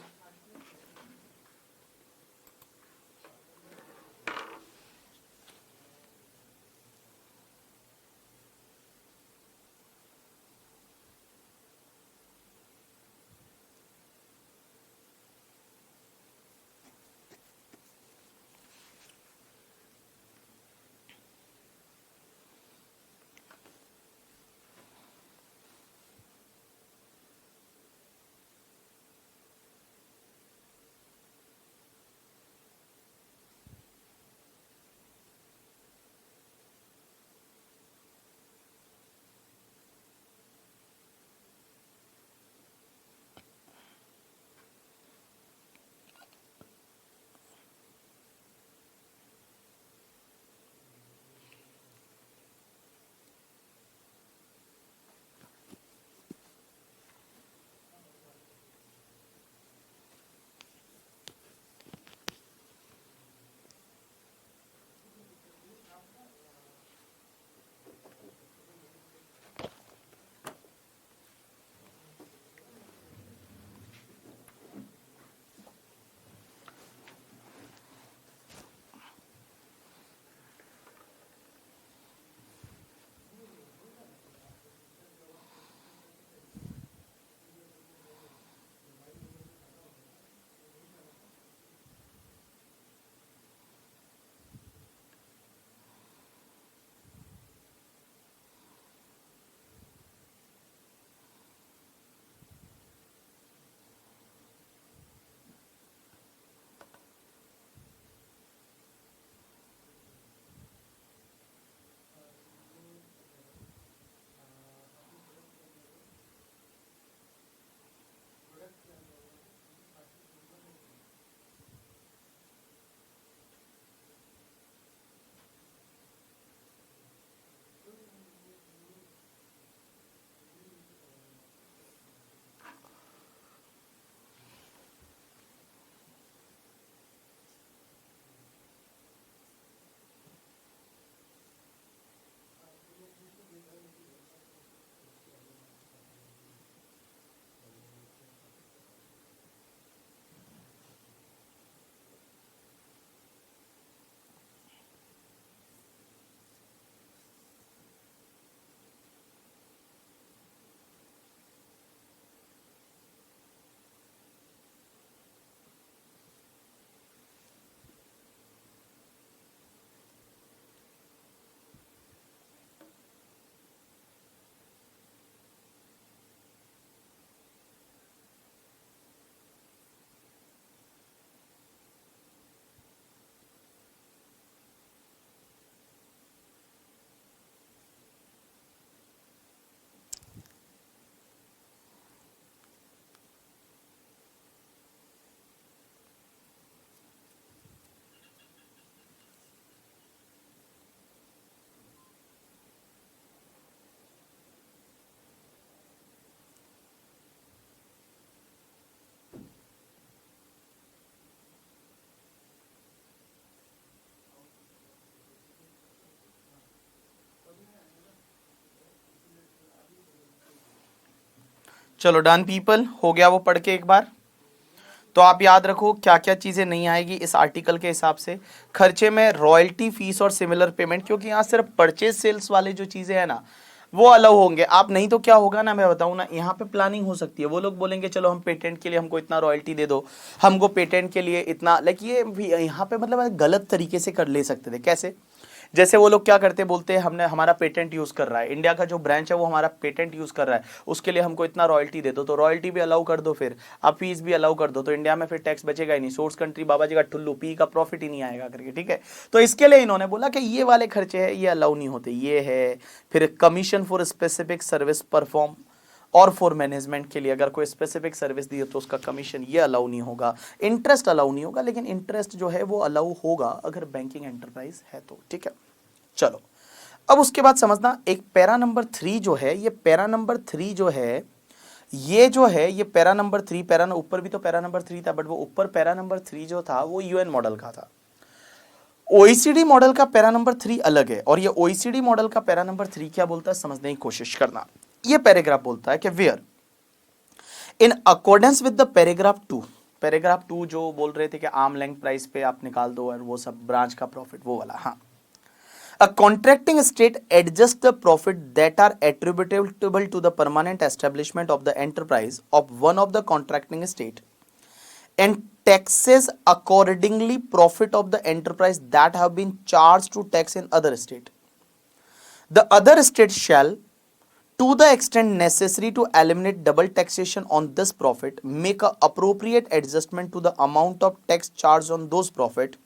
चलो डन पीपल, हो गया वो पढ़ के एक बार। तो आप याद रखो क्या क्या चीजें नहीं आएगी इस आर्टिकल के हिसाब से। खर्चे में रॉयल्टी फीस और सिमिलर पेमेंट, क्योंकि यहाँ सिर्फ परचेज सेल्स वाले जो चीजें हैं ना वो अलाउ होंगे। आप नहीं तो क्या होगा ना, मैं बताऊं ना, यहाँ पे प्लानिंग हो सकती है। वो लोग बोलेंगे चलो हम पेटेंट के लिए हमको इतना रॉयल्टी दे दो, हमको पेटेंट के लिए इतना, लाइक ये भी यहाँ पे मतलब गलत तरीके से कर ले सकते थे। कैसे? जैसे वो लोग क्या करते बोलते हैं हमने हमारा पेटेंट यूज कर रहा है, इंडिया का जो ब्रांच है वो हमारा पेटेंट यूज कर रहा है, उसके लिए हमको इतना रॉयल्टी दे दो, तो रॉयल्टी भी अलाउ कर दो, फिर आप फीस भी अलाउ कर दो, तो इंडिया में फिर टैक्स बचेगा ही नहीं। सोर्स कंट्री बाबा जी का ठुल्लू, पी का प्रॉफिट ही नहीं आएगा करके, ठीक है। तो इसके लिए इन्होंने बोला कि ये वाले खर्चे हैं ये अलाउ नहीं होते। ये है फिर commission for specific service perform or for management के लिए अगर कोई स्पेसिफिक सर्विस दी है तो उसका कमीशन ये अलाउ नहीं होगा। इंटरेस्ट अलाउ नहीं होगा, लेकिन इंटरेस्ट जो है वो अलाउ होगा अगर बैंकिंग एंटरप्राइज है तो, ठीक है। चलो अब उसके बाद समझना, एक पैरा नंबर 3 जो है, ये पैरा नंबर 3 जो है, ये जो है ये पैरा नंबर 3, पैरा ऊपर भी तो पैरा नंबर 3 था, बट वो ऊपर पैरा नंबर 3 जो था वो यूएन मॉडल का था। ओईसीडी मॉडल का पैरा नंबर 3 अलग है, और ये ओईसीडी मॉडल का पैरा नंबर 3 क्या बोलता है समझने की कोशिश करना। ये पैराग्राफ बोलता है कि where in accordance with the paragraph 2, paragraph 2 जो बोल रहे थे कि आर्म लेंथ प्राइस पे आप निकाल दो और वो सब ब्रांच का प्रॉफिट, वो वाला। हाँ, a contracting state adjusts the profit that are attributable to the permanent establishment of the enterprise of one of the contracting state and taxes accordingly profit of the enterprise that have been charged to tax in other state. The other state shall, to the extent necessary to eliminate double taxation on this profit, make a appropriate adjustment to the amount of tax charged on those profit.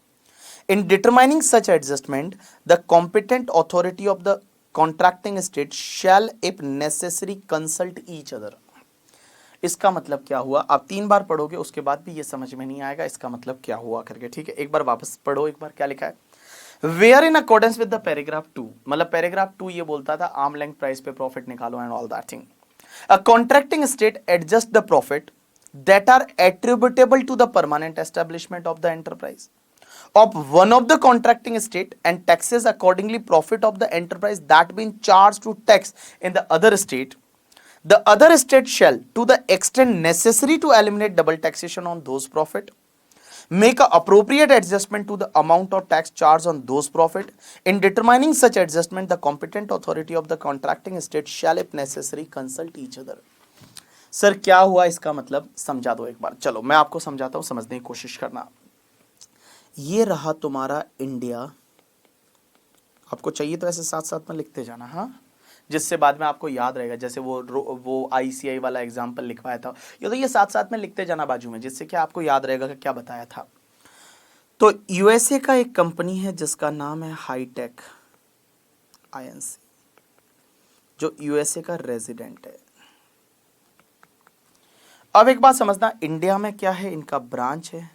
In determining such adjustment, the competent authority of the contracting state shall, if necessary, consult each other. इसका मतलब क्या हुआ? आप 3 बार पढ़ोगे उसके बाद भी ये समझ में नहीं आएगा इसका मतलब क्या हुआ करके, ठीक है। एक बार वापस पढ़ो, एक बार क्या लिखा है। Where in accordance with the paragraph 2, मतलब पैराग्राफ 2 ये बोलता था आर्म लेंथ प्राइस पे प्रॉफिट निकालो and all that thing. A contracting state adjust the profit that are attributable to the permanent establishment of the enterprise of one of the contracting state and taxes accordingly profit of the enterprise that been charged to tax in the other state. The other state shall, to the extent necessary to eliminate double taxation on those profit, make a appropriate adjustment to the amount of tax charged on those profit. In determining such adjustment, the competent authority of the contracting state shall, if necessary, consult each other. Sir क्या हुआ इसका मतलब समझा दो एक बार। चलो मैं आपको समझाता हूँ, समझने की कोशिश करना। ये रहा तुम्हारा इंडिया, आपको चाहिए तो ऐसे साथ साथ में लिखते जाना, हाँ, जिससे बाद में आपको याद रहेगा। जैसे वो आईसीआई वाला एग्जांपल लिखवाया था, ये तो ये साथ साथ में लिखते जाना बाजू में, जिससे कि आपको याद रहेगा कि क्या बताया था। तो यूएसए का एक कंपनी है जिसका नाम है हाईटेक आईएनसी, जो यूएसए का रेजिडेंट है। अब एक बात समझना, इंडिया में क्या है, इनका ब्रांच है।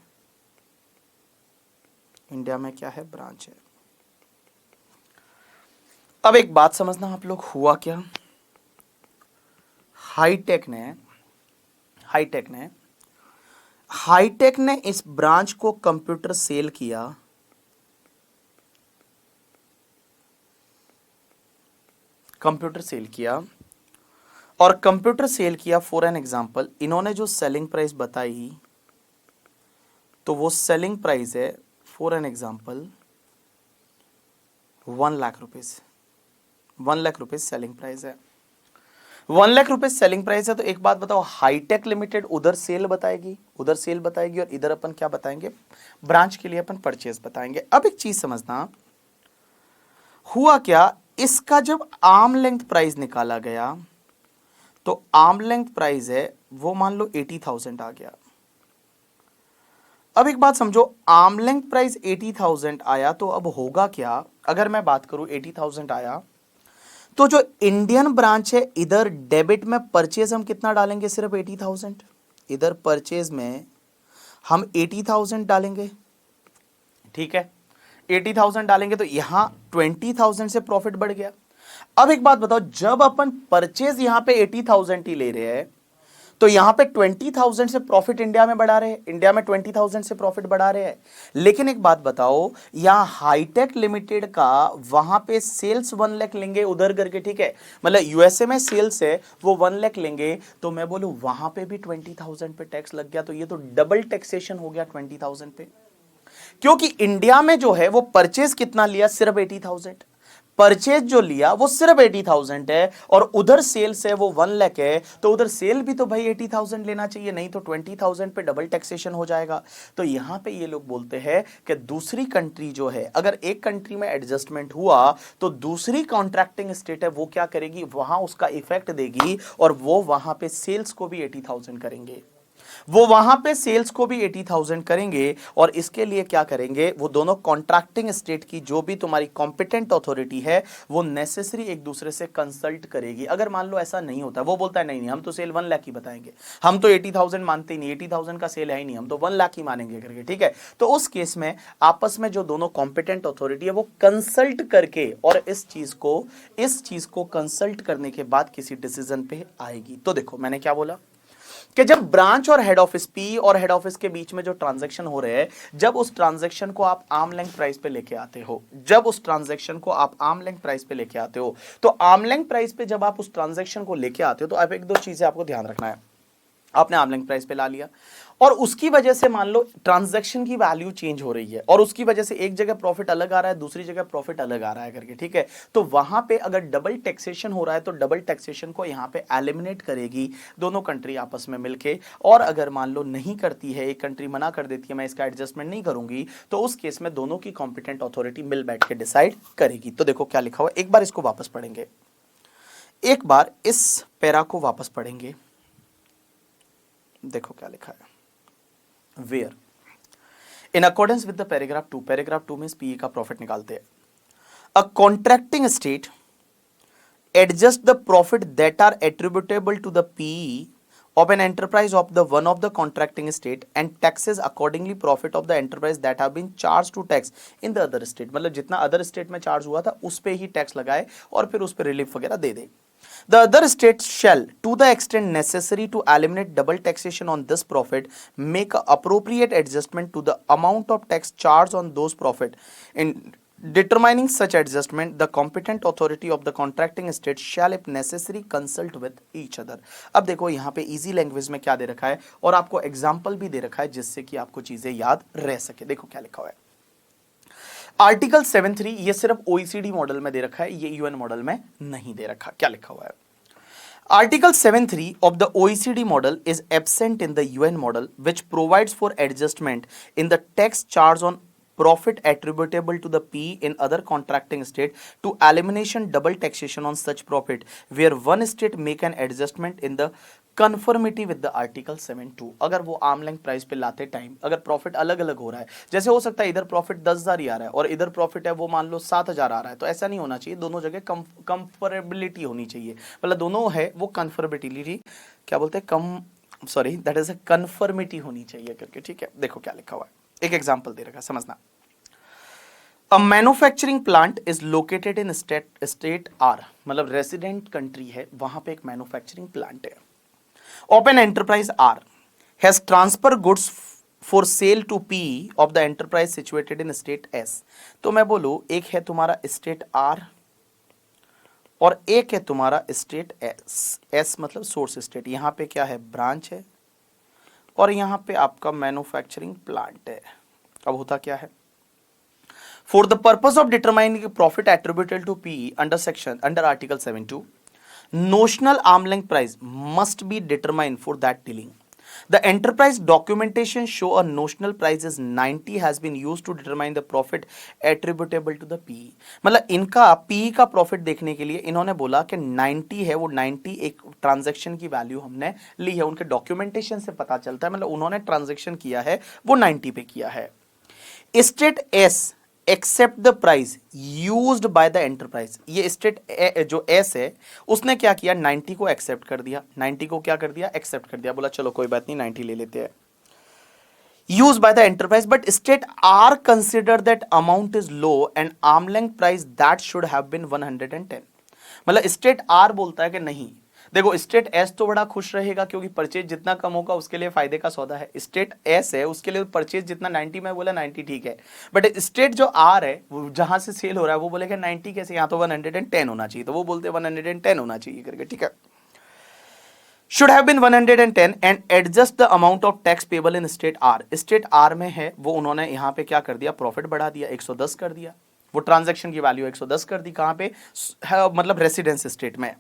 इंडिया में क्या है, ब्रांच है। अब एक बात समझना आप लोग, हुआ क्या, हाईटेक ने इस ब्रांच को कंप्यूटर सेल किया, और कंप्यूटर सेल किया फॉर एन एग्जांपल। इन्होंने जो सेलिंग प्राइस बताई तो वो सेलिंग प्राइस है for an example 1 lakh rupees. 1 lakh rupees selling price है, 1 लाख रुपीज सेलिंग प्राइस है। तो एक बात बताओ, हाईटेक लिमिटेड उधर सेल बताएगी और इधर अपन क्या बताएंगे, ब्रांच के लिए अपन परचेज बताएंगे। अब एक चीज समझना, हुआ क्या, इसका जब आर्म लेंथ प्राइस निकाला गया तो आर्म लेंथ प्राइस है वो मान लो 80,000 आ गया। अब एक बात समझो, आर्म लेंथ प्राइस 80,000 आया तो अब होगा क्या, अगर मैं बात करूं 80,000 आया तो जो इंडियन ब्रांच है इधर डेबिट में परचेज हम कितना डालेंगे, सिर्फ 80,000। इधर परचेज में हम 80,000 डालेंगे, ठीक है, 80,000 डालेंगे तो यहां 20,000 से प्रॉफिट बढ़ गया। अब एक बात बताओ, जब अपन परचेज यहां पे 80,000 ही ले रहे हैं तो यहां पे 20,000 से प्रॉफिट इंडिया में बढ़ा रहे हैं, इंडिया में 20,000 से प्रॉफिट बढ़ा रहे हैं। लेकिन एक बात बताओ, यहां हाईटेक लिमिटेड का वहां पे सेल्स 1 लाख लेंगे उधर करके, ठीक है, मतलब यूएसए में सेल्स है वो 1 लाख लेंगे, तो मैं बोलूं वहां पे भी 20,000 पे टैक्स लग गया, तो ये तो डबल टैक्सेशन हो गया 20,000 पे। क्योंकि इंडिया में जो है वो परचेज कितना लिया, सिर्फ 80,000, परचेज जो लिया वो सिर्फ 80,000 है, और उधर सेल्स है वो 1 लाख है, तो उधर सेल भी तो भाई 80,000 लेना चाहिए, नहीं तो 20,000 पे डबल टैक्सेशन हो जाएगा। तो यहां पे ये लोग बोलते हैं कि दूसरी कंट्री जो है, अगर एक कंट्री में एडजस्टमेंट हुआ तो दूसरी कॉन्ट्रैक्टिंग स्टेट है वो क्या करेगी, वहां उसका इफेक्ट देगी, और वो वहां पे सेल्स को भी 80,000 करेंगे, वो वहां पे सेल्स को भी 80,000 करेंगे। और इसके लिए क्या करेंगे, वो दोनों कॉन्ट्रैक्टिंग स्टेट की जो भी तुम्हारी कॉम्पिटेंट अथॉरिटी है वो नेसेसरी एक दूसरे से कंसल्ट करेगी। अगर मान लो ऐसा नहीं होता, वो बोलता है नहीं नहीं हम तो सेल 1 लाख ही बताएंगे, हम तो 80,000 मानते ही नहीं, 80,000 का सेल है ही नहीं, हम तो 1 लाख ही मानेंगे करके, ठीक है, तो उस केस में आपस में जो दोनों कॉम्पिटेंट अथॉरिटी है वो कंसल्ट करके, और इस चीज को कंसल्ट करने के बाद किसी डिसीजन पे आएगी। तो देखो मैंने क्या बोला कि जब ब्रांच और हेड ऑफिस, पी और हेड ऑफिस के बीच में जो ट्रांजैक्शन हो रहे हैं, जब उस ट्रांजैक्शन को आप आर्म लेंथ प्राइस पे लेके आते हो, जब उस ट्रांजैक्शन को आप आर्म लेंथ प्राइस पे लेके आते हो, तो आर्म लेंथ प्राइस पे जब आप उस ट्रांजैक्शन को लेके आते हो, तो आप एक दो चीजें आपको ध्यान रखना है। आपने आर्म लेंथ प्राइस पे ला लिया, और उसकी वजह से मान लो ट्रांजैक्शन की वैल्यू चेंज हो रही है, और उसकी वजह से एक जगह प्रॉफिट अलग आ रहा है, दूसरी जगह प्रॉफिट अलग आ रहा है करके, ठीक है, तो वहां पे अगर डबल टैक्सेशन हो रहा है तो डबल टैक्सेशन को यहां पे एलिमिनेट करेगी दोनों कंट्री आपस में मिलके। और अगर मान लो नहीं करती है, एक कंट्री मना कर देती है मैं इसका एडजस्टमेंट नहीं करूंगी, तो उस केस में दोनों की कॉम्पिटेंट अथॉरिटी मिल बैठ के डिसाइड करेगी। तो देखो क्या लिखा हुआ, एक बार इसको वापस पढ़ेंगे, एक बार इस पैरा को वापस पढ़ेंगे, देखो क्या लिखा है, where in accordance with the paragraph 2, paragraph 2 में पीई का प्रॉफिट निकालते हैं, a contracting state adjust the profit that are attributable to the PE of an enterprise of the one of the contracting state and taxes accordingly profit of the enterprise that have been charged to tax in the other state। मतलब जितना other state में charge हुआ था उस पे ही tax लगाए और फिर उस पे रिलीफ वगैरह दे दे। The other states shall, to the extent necessary to eliminate double taxation on this profit, make a appropriate adjustment to the amount of tax charged on those profit. In determining such adjustment, the competent authority of the contracting state shall, if necessary, consult with each other। अब देखो यहाँ पे easy language में क्या दे रखा है, और आपको एग्जाम्पल भी दे रखा है जिससे कि आपको चीजें याद रह सके। देखो क्या लिखा हुआ है, आर्टिकल 7.3, ये सिर्फ ओईसीडी मॉडल में दे रखा है, ये यूएन मॉडल में नहीं दे रखा। क्या लिखा हुआ है, Article 7.3 of the OECD model is absent in the UN model, which provides for adjustment in the tax charge on profit attributable to the PE in other contracting state to elimination double taxation on such profit, where one state make an adjustment in the conformity with the article 7.2। अगर वो arm length price पे लाते time अगर profit अलग अलग हो रहा है, जैसे हो सकता है इधर प्रॉफिट 10,000 ही आ रहा है और इधर प्रॉफिट है वो मान लो 7,000 आ रहा है, तो ऐसा नहीं होना चाहिए, दोनों जगह कंफर्टेबिलिटी होनी चाहिए, मतलब दोनों है वो कंफर्टेबिलिटी, क्या बोलते हैं, कम sorry that is a conformity होनी चाहिए करके, ठीक है। देखो क्या लिखा हुआ है, एक एग्जांपल दे रखा है, समझना। A manufacturing plant is located in state R, मतलब रेसिडेंट कंट्री है, वहां पे एक मैन्युफैक्चरिंग प्लांट है, of an enterprise R has transfer goods for sale to P of the enterprise situated in state S। तो मैं बोलूं एक है तुम्हारा स्टेट R और एक है तुम्हारा स्टेट S। S मतलब सोर्स स्टेट, यहां पे क्या है, ब्रांच है, और यहां पे आपका मैन्युफैक्चरिंग प्लांट है। अब होता क्या है, for the purpose of determining profit attributable to P under article 7.2, notional arm length price must be determined for that dealing। The enterprise documentation show a notional price is 90 has been used to determine the profit attributable to the PE। मतलब इनका PE का profit देखने के लिए इन्होंने बोला कि 90 है, वो 90 एक ट्रांजैक्शन की वैल्यू हमने ली है, उनके डॉक्यूमेंटेशन से पता चलता है, मतलब उन्होंने ट्रांजैक्शन किया है वो 90 पे किया है। State S accept the price used by the enterprise, ये स्टेट जो एस है उसने क्या किया, 90 को एक्सेप्ट कर दिया, 90 को क्या कर दिया, एक्सेप्ट कर दिया, बोला चलो कोई बात नहीं 90 ले लेते हैं, use by the enterprise, but state R consider that amount is low and arm length price that should have been 110। मतलब स्टेट आर बोलता है कि नहीं, देखो स्टेट एस तो बड़ा खुश रहेगा क्योंकि परचेज जितना कम होगा उसके लिए फायदे का सौदा है। स्टेट एस है उसके लिए परचेज जितना 90 में बोला 90 ठीक है, बट स्टेट जो आर है वो जहां से सेल हो रहा है वो बोलेगा 90 कैसे, यहां तो 110 होना चाहिए, तो वो बोलते 110 होना चाहिए करके, ठीक है। should have been 110 and adjust the amount of tax payable in state R। State R में है वो उन्होंने यहां पे क्या कर दिया, प्रॉफिट बढ़ा दिया, 110 कर दिया, वो ट्रांजैक्शन की वैल्यू 110 कर दी, कहां पे मतलब रेसिडेंस स्टेट में।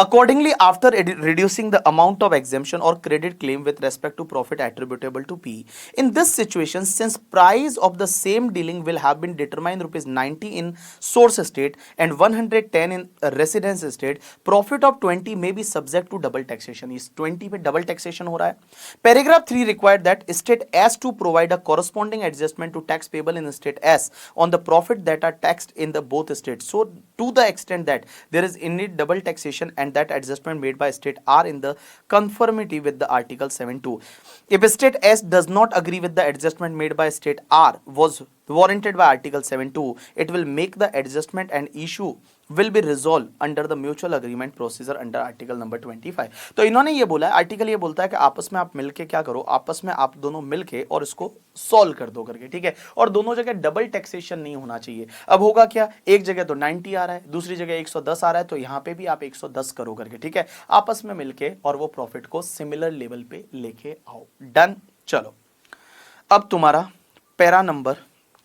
Accordingly, after reducing the amount of exemption or credit claim with respect to profit attributable to P, in this situation, since price of the same dealing will have been determined rupees 90 in source state and 110 in residence state, profit of 20 may be subject to double taxation। इस 20 पे double taxation हो रहा है। Paragraph 3 required that state S to provide a corresponding adjustment to tax payable in state S on the profit that are taxed in the both states. So, to the extent that there is indeed double taxation and that adjustment made by state R in the conformity with the article 7.2. If state S does not agree with the adjustment made by state R was warranted by article 7.2, it will make the adjustment and issue will be resolved under the mutual agreement procedure under article number 25। तो इन्होंने ये बोला है, article ये बोलता है कि आपस में आप मिलके क्या करो, आपस में आप दोनों मिलके और इसको सॉल्व कर दो करके, ठीक है। और दोनों जगह डबल टैक्सेशन नहीं होना चाहिए। अब होगा क्या, एक जगह तो 90 आ रहा है, दूसरी जगह 110 आ रहा है, तो यहां पे भी आप 110 करो करके, ठीक है, आपस में मिलके और वो प्रॉफिट को सिमिलर लेवल पे लेके आओ। डन। चलो अब तुम्हारा पैरा नंबर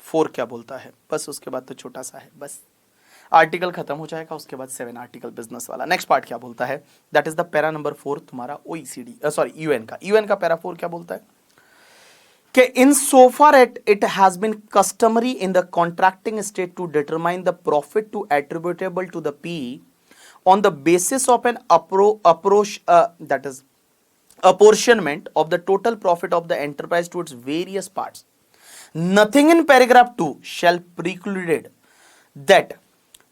4 क्या बोलता है, बस उसके बाद तो छोटा सा है, बस आर्टिकल खत्म हो जाएगा, उसके बाद 7 आर्टिकल बिजनेस वाला। नेक्स्ट पार्ट क्या बोलता है, that is the para number 4 तुम्हारा ओईसीडी सॉरी यूएन का पैरा 4 क्या बोलता है कि in so far at it has been customary in the contracting state to determine the profit to attributable to the P on the basis of an that is apportionment of the total profit of the enterprise to its various parts, nothing in paragraph 2 shall preclude that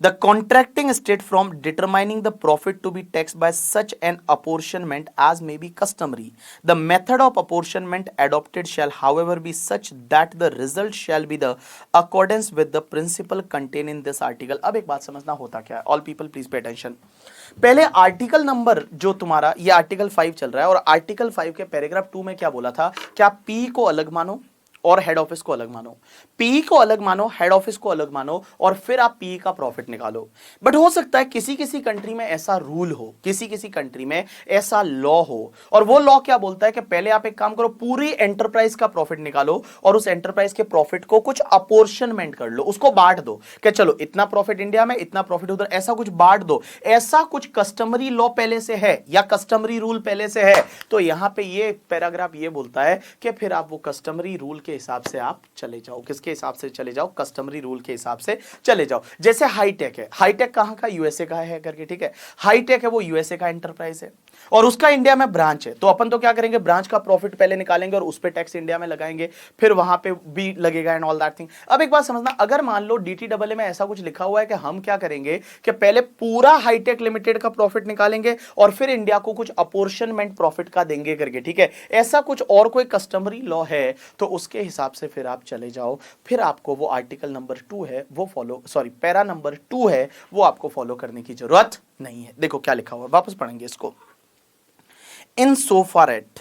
the contracting state from determining the profit to be taxed by such an apportionment as may be customary. The method of apportionment adopted shall however be such that the result shall be the accordance with the principle contained in this article। अब एक बात समझना होता क्या है, all people please pay attention। पहले article number जो तुम्हारा ये आर्टिकल 5 चल रहा है और आर्टिकल 5 के पैराग्राफ 2 में क्या बोला था, क्या पी को अलग मानो और हेड ऑफिस को अलग मानो, पी को अलग मानो, हेड ऑफिस को अलग मानो और फिर आप पी का प्रॉफिट निकालो। बट हो सकता है किसी किसी कंट्री में ऐसा रूल हो, किसी किसी कंट्री में ऐसा लॉ हो, और वो लॉ क्या बोलता है कि पहले आप एक काम करो, पूरी एंटरप्राइज का प्रॉफिट निकालो और उस एंटरप्राइज के प्रॉफिट को कुछ अपोर्शनमेंट कर लो, उसको बांट दो कि चलो इतना प्रॉफिट इंडिया में, इतना प्रॉफिट उधर, ऐसा कुछ बांट दो। ऐसा कुछ कस्टमरी लॉ पहले से है या कस्टमरी रूल पहले से है, तो यहां पे ये पैराग्राफ ये बोलता है कि फिर आप वो कस्टमरी रूल के हिसाब से आप चले जाओ। किसके हिसाब से चले जाओ, कस्टमरी रूल के हिसाब से चले जाओ। जैसे हाईटेक है, हाईटेक कहां का, यूएसए का है करके, ठीक है, हाईटेक है वो यूएसए का एंटरप्राइज है और उसका इंडिया में ब्रांच है, तो अपन तो क्या करेंगे, ब्रांच का प्रॉफिट पहले निकालेंगे और उस पे टैक्स इंडिया में लगाएंगे, फिर वहां पे भी लगेगा एंड ऑल दैट थिंग। अब एक बात समझना, अगर मान लो डीटीडब्ल्यूए में ऐसा कुछ लिखा हुआ है कि हम क्या करेंगे कि पहले पूरा हाईटेक लिमिटेड का प्रॉफिट निकालेंगे और फिर इंडिया को कुछ अपोर्शनमेंट प्रॉफिट का देंगे करके, ठीक है, ऐसा कुछ और कोई कस्टमरी लॉ है तो उसके हिसाब से फिर आप चले जाओ, फिर आपको वो आर्टिकल नंबर 2 है वो फॉलो, सॉरी पैरा नंबर 2 है वो आपको फॉलो करने की जरूरत नहीं है। देखो क्या लिखा हुआ है, वापस पढ़ेंगे इसको। इन सो फार एट,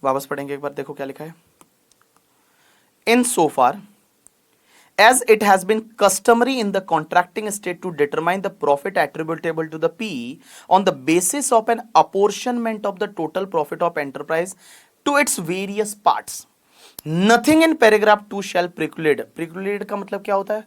वापस पढ़ेंगे एक बार, देखो क्या लिखा है, इन so far as it has been customary in the contracting state to determine the profit attributable to the P on the basis of an apportionment of the total profit of enterprise to its various parts, nothing in paragraph 2 shall preclude। preclude का मतलब क्या होता है,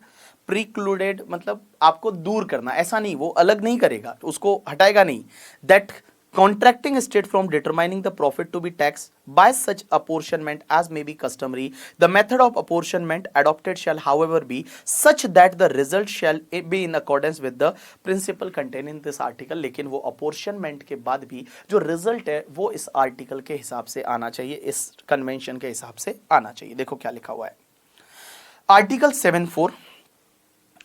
precluded मतलब आपको दूर करना, ऐसा नहीं, वो अलग नहीं करेगा, उसको हटाएगा नहीं, that contracting state from determining the profit to be taxed by such apportionment as may be customary, the method of apportionment adopted shall however be such that the result shall be in accordance with the principle contained in this article। लेकिन वो apportionment के बाद भी जो result है वो इस article के हिसाब से आना चाहिए, इस कन्वेंशन के हिसाब से आना चाहिए। देखो क्या लिखा हुआ है, article 7.4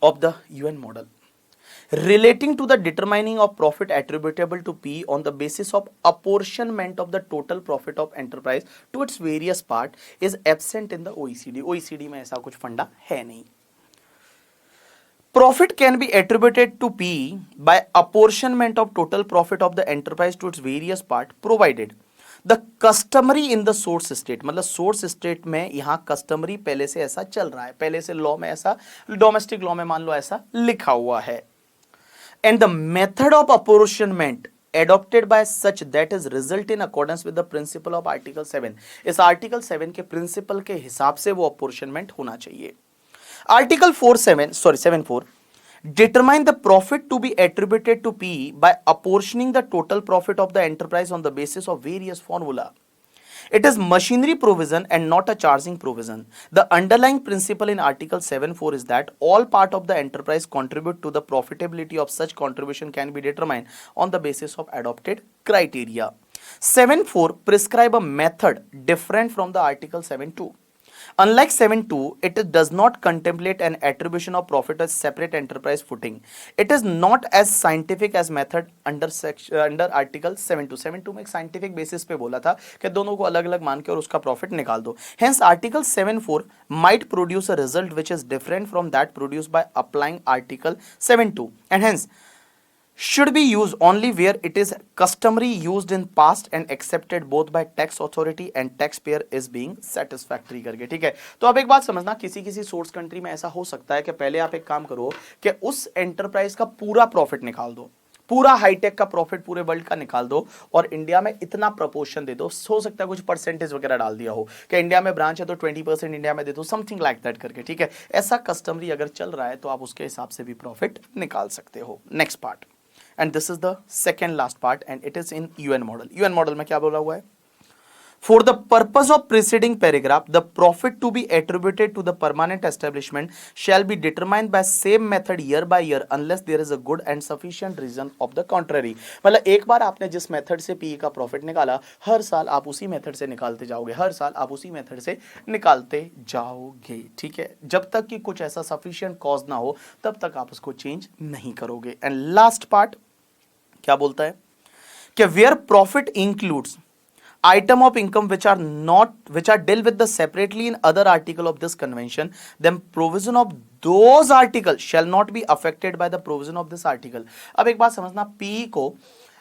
of the UN model relating to the determining of profit attributable to P on the basis of apportionment of the total profit of enterprise to its various part is absent in the OECD। OECD में ऐसा कुछ फंडा है नहीं। Profit can be attributed to PE by apportionment of total profit of the enterprise to its various part provided the customary in the source state। मतलब source state में यहां customary पहले से ऐसा चल रहा है, पहले से लॉ में ऐसा, डोमेस्टिक लॉ में मान लो ऐसा लिखा हुआ है। And the method of apportionment adopted by such that is result in accordance with the principle of article 7। इस आर्टिकल 7 के प्रिंसिपल के हिसाब से वो अपॉर्शनमेंट होना चाहिए। Article 7(4) determine the profit to be attributed to PE by apportioning the total profit of the enterprise on the basis of various formula। It is machinery provision and not a charging provision। The underlying principle in article 7(4) is that all part of the enterprise contribute to the profitability of such contribution can be determined on the basis of adopted criteria। 7(4) prescribe a method different from the article 7(2). Unlike 7(2), it does not contemplate an attribution of profit as separate enterprise footing। It is not as scientific as method under article 7(2). 7(2) में एक scientific basis पे बोला था कि दोनों को अलग अलग मान के और उसका profit निकाल दो। Hence article 7(4) might produce a result which is different from that produced by applying article 7(2) and hence should be used only where it is customary used in past and accepted both by tax authority and taxpayer is being satisfactory करके। ठीक है, तो अब एक बात समझना, किसी किसी सोर्स कंट्री में ऐसा हो सकता है कि पहले आप एक काम करो कि उस एंटरप्राइज का पूरा प्रॉफिट निकाल दो, पूरा हाईटेक का प्रॉफिट पूरे वर्ल्ड का निकाल दो और इंडिया में इतना प्रपोर्शन दे दो। हो सकता है कुछ परसेंटेज वगैरह डाल दिया हो कि इंडिया में ब्रांच है तो 20% इंडिया में दे दो, समथिंग लाइक दैट करके। ठीक है, ऐसा कस्टमरी अगर चल रहा है तो आप उसके हिसाब से भी प्रॉफिट निकाल सकते हो। Next part, and this is the second last part and it is in UN model। UN model में क्या बोला हुआ है? For the purpose of preceding paragraph, the profit to be attributed to the permanent establishment shall be determined by same method year by year unless there is a good and sufficient reason of the contrary। मतलब एक बार आपने जिस method से PE का profit निकाला, हर साल आप उसी मेथड से निकालते जाओगे, हर साल आप उसी मेथड से निकालते जाओगे। ठीक है, जब तक कि कुछ ऐसा सफिशिएंट कॉज ना हो तब तक आप उसको चेंज नहीं करोगे। एंड लास्ट पार्ट क्या बोलता है कि where profit includes item of income which are dealt with the separately in other article of this convention, then provision of those articles shall not be affected by the provision of this article। अब एक बात समझना, P को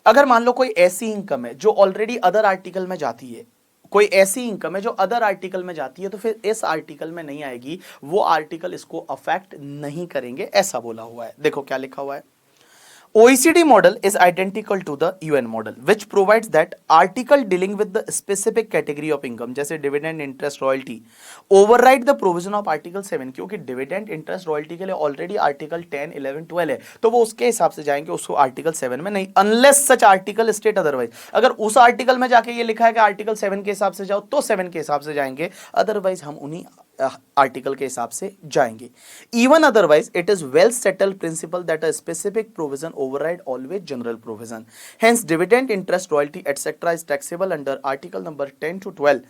अगर मान लो कोई ऐसी income है जो ऑलरेडी अदर आर्टिकल में जाती है, कोई ऐसी इनकम है जो अदर आर्टिकल में जाती है, तो फिर इस आर्टिकल में नहीं आएगी, वो आर्टिकल इसको अफेक्ट नहीं करेंगे, ऐसा बोला हुआ है। देखो क्या लिखा हुआ है, OECD model is identical to the UN model which provides that article dealing with the specific category of income जैसे dividend, interest, royalty override the provision of article 7। क्योंकि dividend, interest, royalty के लिए already article 10, 11, 12 है, तो वो उसके हिसाब से जाएंगे, उसको article 7 में नहीं, unless such article state otherwise। अगर उस आर्टिकल में जाके ये लिखा है कि आर्टिकल 7 के हिसाब से जाओ तो 7 के हिसाब से जाएंगे, अदरवाइज हम उन्हीं आर्टिकल के हिसाब से जाएंगे। Even otherwise it is well settled principal that a specific provision override always general provision. Hence dividend, interest, royalty etcetera is taxable under article number 10 to 12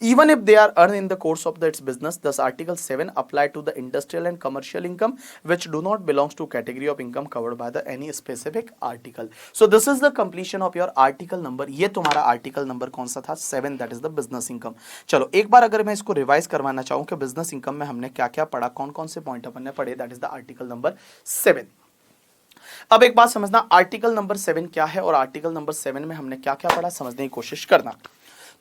even if they are earned in the course of its business। Thus article 7 apply to the industrial and commercial income which do not belongs to category of income covered by the any specific article। So this is the completion of your article number। ये तुम्हारा article number कौन सा था? 7, that is the business income। चलो एक बार अगर मैं इसको रिवाइज करवाना चाहूं कि बिजनेस इनकम में हमने क्या क्या पढ़ा, कौन कौन से पॉइंट अपन ने पढ़े, that is the article number 7। अब एक बात समझना, आर्टिकल नंबर 7 क्या है और आर्टिकल नंबर 7 में हमने क्या क्या पढ़ा, समझने की कोशिश करना।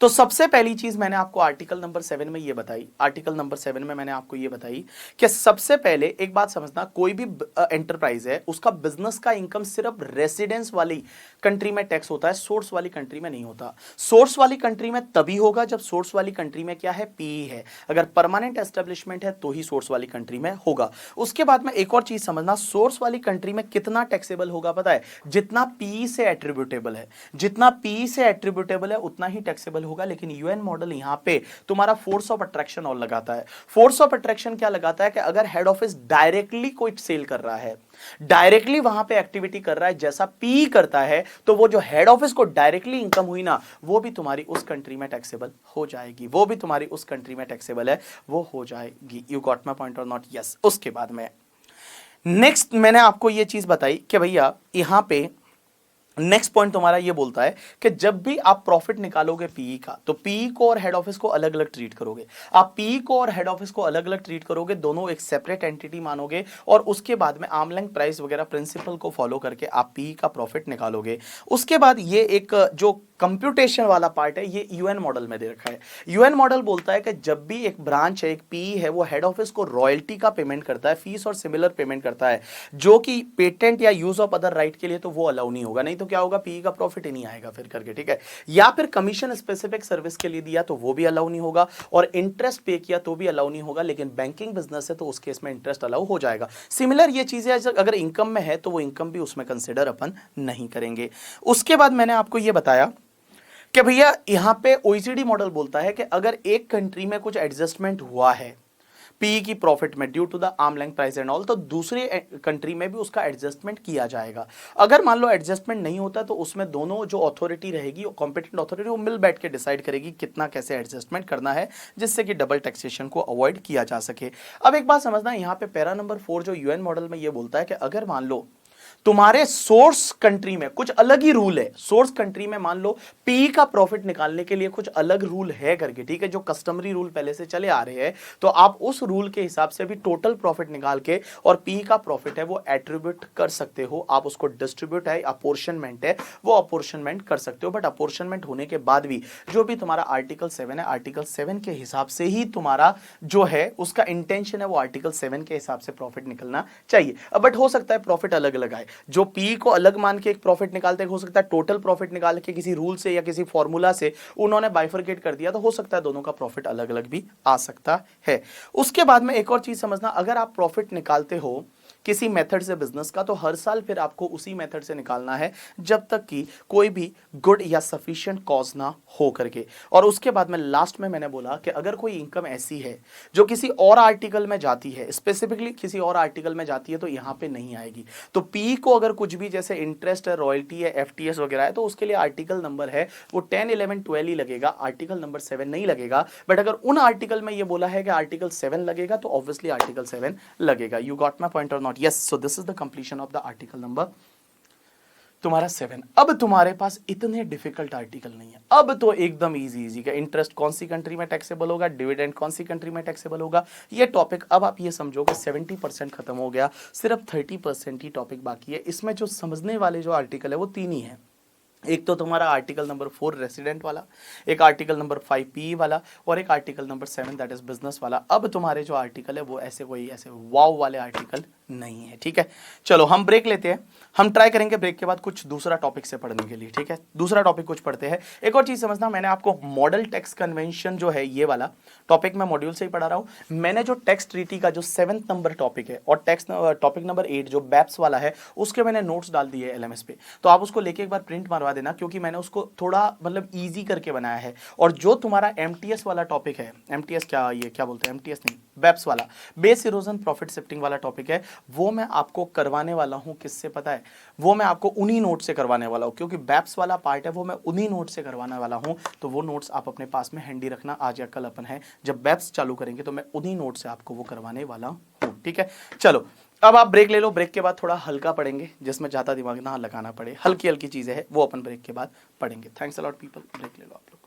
तो सबसे पहली चीज मैंने आपको आर्टिकल नंबर 7 में ये बताई, आर्टिकल नंबर 7 में मैंने आपको ये बताई कि सबसे पहले एक बात समझना, कोई भी एंटरप्राइज है उसका बिजनेस का इनकम सिर्फ रेसिडेंस वाली कंट्री में टैक्स होता है, सोर्स वाली कंट्री में नहीं होता। सोर्स वाली कंट्री में तभी होगा जब सोर्स वाली कंट्री में क्या है, पीई है। अगर परमानेंट एस्टेब्लिशमेंट है तो ही सोर्स वाली कंट्री में होगा। उसके बाद में एक और चीज समझना, सोर्स वाली कंट्री में कितना टैक्सेबल होगा पता है? जितना पीई से एट्रीब्यूटेबल है, जितना पीई से एट्रीब्यूटेबल है उतना ही टैक्सेबल होगा। लेकिन यूएन मॉडल यहां पे तुम्हारा फोर्स ऑफ अट्रैक्शन और लगाता है। फोर्स ऑफ अट्रैक्शन क्या लगाता है कि अगर हेड ऑफिस डायरेक्टली कोई सेल कर रहा है, डायरेक्टली वहां पे एक्टिविटी कर रहा है जैसा पी करता है, तो वो जो हेड ऑफिस को डायरेक्टली इनकम हुई ना, वो भी तुम्हारी उस कंट्री में टैक्सेबल हो जाएगी, वो भी तुम्हारी उस कंट्री में टैक्सेबल है, वो हो जाएगी। यू गॉट माय पॉइंट और नॉट? यस। उसके बाद में नेक्स्ट मैंने आपको ये चीज बताई कि भैया यहां पे नेक्स्ट पॉइंट तुम्हारा ये बोलता है कि जब भी आप प्रॉफिट निकालोगे पीई का, तो पीई को और हेड ऑफिस को अलग अलग ट्रीट करोगे। आप पीई को और हेड ऑफिस को अलग अलग ट्रीट करोगे, दोनों एक सेपरेट एंटिटी मानोगे, और उसके बाद में आर्म लेंथ प्राइस वगैरह प्रिंसिपल को फॉलो करके आप पीई का प्रॉफिट निकालोगे। उसके बाद ये एक जो कंप्यूटेशन वाला पार्ट है, ये यूएन मॉडल में दे रखा है। यूएन मॉडल बोलता है कि जब भी एक ब्रांच है, एक पीई है, वो हेड ऑफिस को रॉयल्टी का पेमेंट करता है, फीस और सिमिलर पेमेंट करता है, जो कि पेटेंट या यूज ऑफ अदर राइट के लिए, तो वो अलाउ नहीं होगा। नहीं तो क्या होगा, पीई का प्रॉफिट ही नहीं आएगा फिर करके, ठीक है। या फिर कमीशन स्पेसिफिक सर्विस के लिए दिया तो वो भी अलाउ नहीं होगा, और इंटरेस्ट पे किया तो भी अलाउ नहीं होगा। लेकिन बैंकिंग बिजनेस है तो उस केस में इंटरेस्ट अलाउ हो जाएगा। सिमिलर ये चीजें अगर इनकम में है तो वो इनकम भी उसमें कंसिडर अपन नहीं करेंगे। उसके बाद मैंने आपको ये बताया कि भैया यहां पे ओईसीडी मॉडल बोलता है कि अगर एक कंट्री में कुछ एडजस्टमेंट हुआ है पी की प्रॉफिट में due to the arm length price and all, तो दूसरी कंट्री में भी उसका एडजस्टमेंट किया जाएगा। अगर मान लो एडजस्टमेंट नहीं होता तो उसमें दोनों जो अथॉरिटी रहेगी, कॉम्पिटेंट अथॉरिटी, वो मिल बैठ के डिसाइड करेगी कितना कैसे एडजस्टमेंट करना है, जिससे कि डबल टैक्सेशन को अवॉइड किया जा सके। अब एक बात समझना, यहाँ पे पैरा नंबर 4 जो यूएन मॉडल में ये बोलता है कि अगर मान लो तुम्हारे सोर्स कंट्री में कुछ अलग ही रूल है, सोर्स कंट्री में मान लो पी का प्रॉफिट निकालने के लिए कुछ अलग रूल है करके, ठीक है, जो कस्टमरी रूल पहले से चले आ रहे हैं, तो आप उस रूल के हिसाब से भी टोटल प्रॉफिट निकाल के और पी का प्रॉफिट है वो एट्रीब्यूट कर सकते हो। आप उसको डिस्ट्रीब्यूट है, अपोर्शनमेंट है, वो अपोर्शनमेंट कर सकते हो। बट अपोर्शनमेंट होने के बाद भी जो भी तुम्हारा आर्टिकल 7 है, आर्टिकल 7 के हिसाब से ही तुम्हारा जो है उसका इंटेंशन है वो आर्टिकल 7 के हिसाब से प्रॉफिट निकलना चाहिए। बट हो सकता है प्रॉफिट अलग अलग आए, जो पी को अलग मान के एक प्रॉफिट निकालते हैं, हो सकता है टोटल प्रॉफिट निकाल के किसी रूल से या किसी फॉर्मूला से उन्होंने बाइफरकेट कर दिया, तो हो सकता है दोनों का प्रॉफिट अलग अलग भी आ सकता है। उसके बाद में एक और चीज समझना, अगर आप प्रॉफिट निकालते हो किसी मेथड से बिजनेस का, तो हर साल फिर आपको उसी मेथड से निकालना है जब तक कि कोई भी गुड या सफिशिएंट कॉज ना हो करके। और उसके बाद में लास्ट में मैंने बोला कि अगर कोई इनकम ऐसी है जो किसी और आर्टिकल में जाती है, स्पेसिफिकली किसी और आर्टिकल में जाती है, तो यहां पे नहीं आएगी। तो पी को अगर कुछ भी जैसे इंटरेस्ट है, रॉयल्टी है, एफटीएस वगैरह है, तो उसके लिए आर्टिकल नंबर है वो 10, 11, 12 ही लगेगा, आर्टिकल नंबर 7 नहीं लगेगा। बट अगर उन आर्टिकल में ये बोला है कि आर्टिकल 7 लगेगा, तो ऑब्वियसली आर्टिकल 7 लगेगा। यू गॉट माय पॉइंट और not? Yes, so this is the completion of the article number तुम्हारा 7। अब तुम्हारे पास इतने डिफिकल्ट आर्टिकल नहीं है, अब तो एकदम इजी इजी का इंटरेस्ट कौन सी कंट्री में टैक्सेबल होगा, डिविडेंड कौन सी कंट्री में टैक्सेबल होगा, ये टॉपिक अब आप ये समझो कि 70% खत्म हो गया, सिर्फ 30% ही टॉपिक बाकी है। इसमें जो समझने वाले जो आर्टिकल है वो 3 ही है। एक तो तुम्हारा आर्टिकल नंबर 4 रेसिडेंट वाला, एक आर्टिकल नंबर 5 पी वाला, और एक article number 7 that is business वाला। अब तुम्हारे जो आर्टिकल है वो ऐसे कोई ऐसे वाव वाले आर्टिकल नहीं है, ठीक है। चलो हम ब्रेक लेते हैं, हम ट्राई करेंगे ब्रेक के बाद कुछ दूसरा टॉपिक से पढ़ने के लिए, ठीक है। दूसरा टॉपिक कुछ पढ़ते हैं। एक और चीज समझना, मैंने आपको मॉडल टैक्स कन्वेंशन जो है ये वाला टॉपिक मैं मॉड्यूल से ही पढ़ा रहा हूं। मैंने जो टैक्स ट्रीटी का जो 7th नंबर टॉपिक है और टैक्स टॉपिक नंबर 8 जो बैप्स वाला है, उसके मैंने नोट्स डाल दिए एलएमएस पे, तो आप उसको लेके एक बार प्रिंट मारवा देना, क्योंकि मैंने उसको थोड़ा मतलब इजी करके बनाया है। और जो तुम्हारा एमटीएस वाला टॉपिक है, एमटीएस क्या, ये क्या बोलते हैं, एमटीएस नहीं, बैप्स वाला, बेस इरोजन प्रॉफिट शिफ्टिंग वाला टॉपिक है, वो मैं आपको करवाने वाला हूं किससे पता है, वो मैं आपको उन्हीं नोट से करवाने वाला हूं, क्योंकि बैप्स वाला पार्ट है वो मैं उन्हीं नोट से करवाने वाला हूं। तो वो नोट्स आप अपने पास में हैंडी रखना, आज या कल अपन है जब बैप्स चालू करेंगे तो मैं उन्हीं नोट से आपको वो करवाने वाला हूं, ठीक है। चलो अब आप ब्रेक ले लो, ब्रेक के बाद थोड़ा हल्का पढ़ेंगे जिसमें ज्यादा दिमाग ना लगाना पड़े, हल्की हल्की चीजें हैं वो अपन ब्रेक के बाद पढ़ेंगे। Thanks a lot people, break ले लो आप लोग।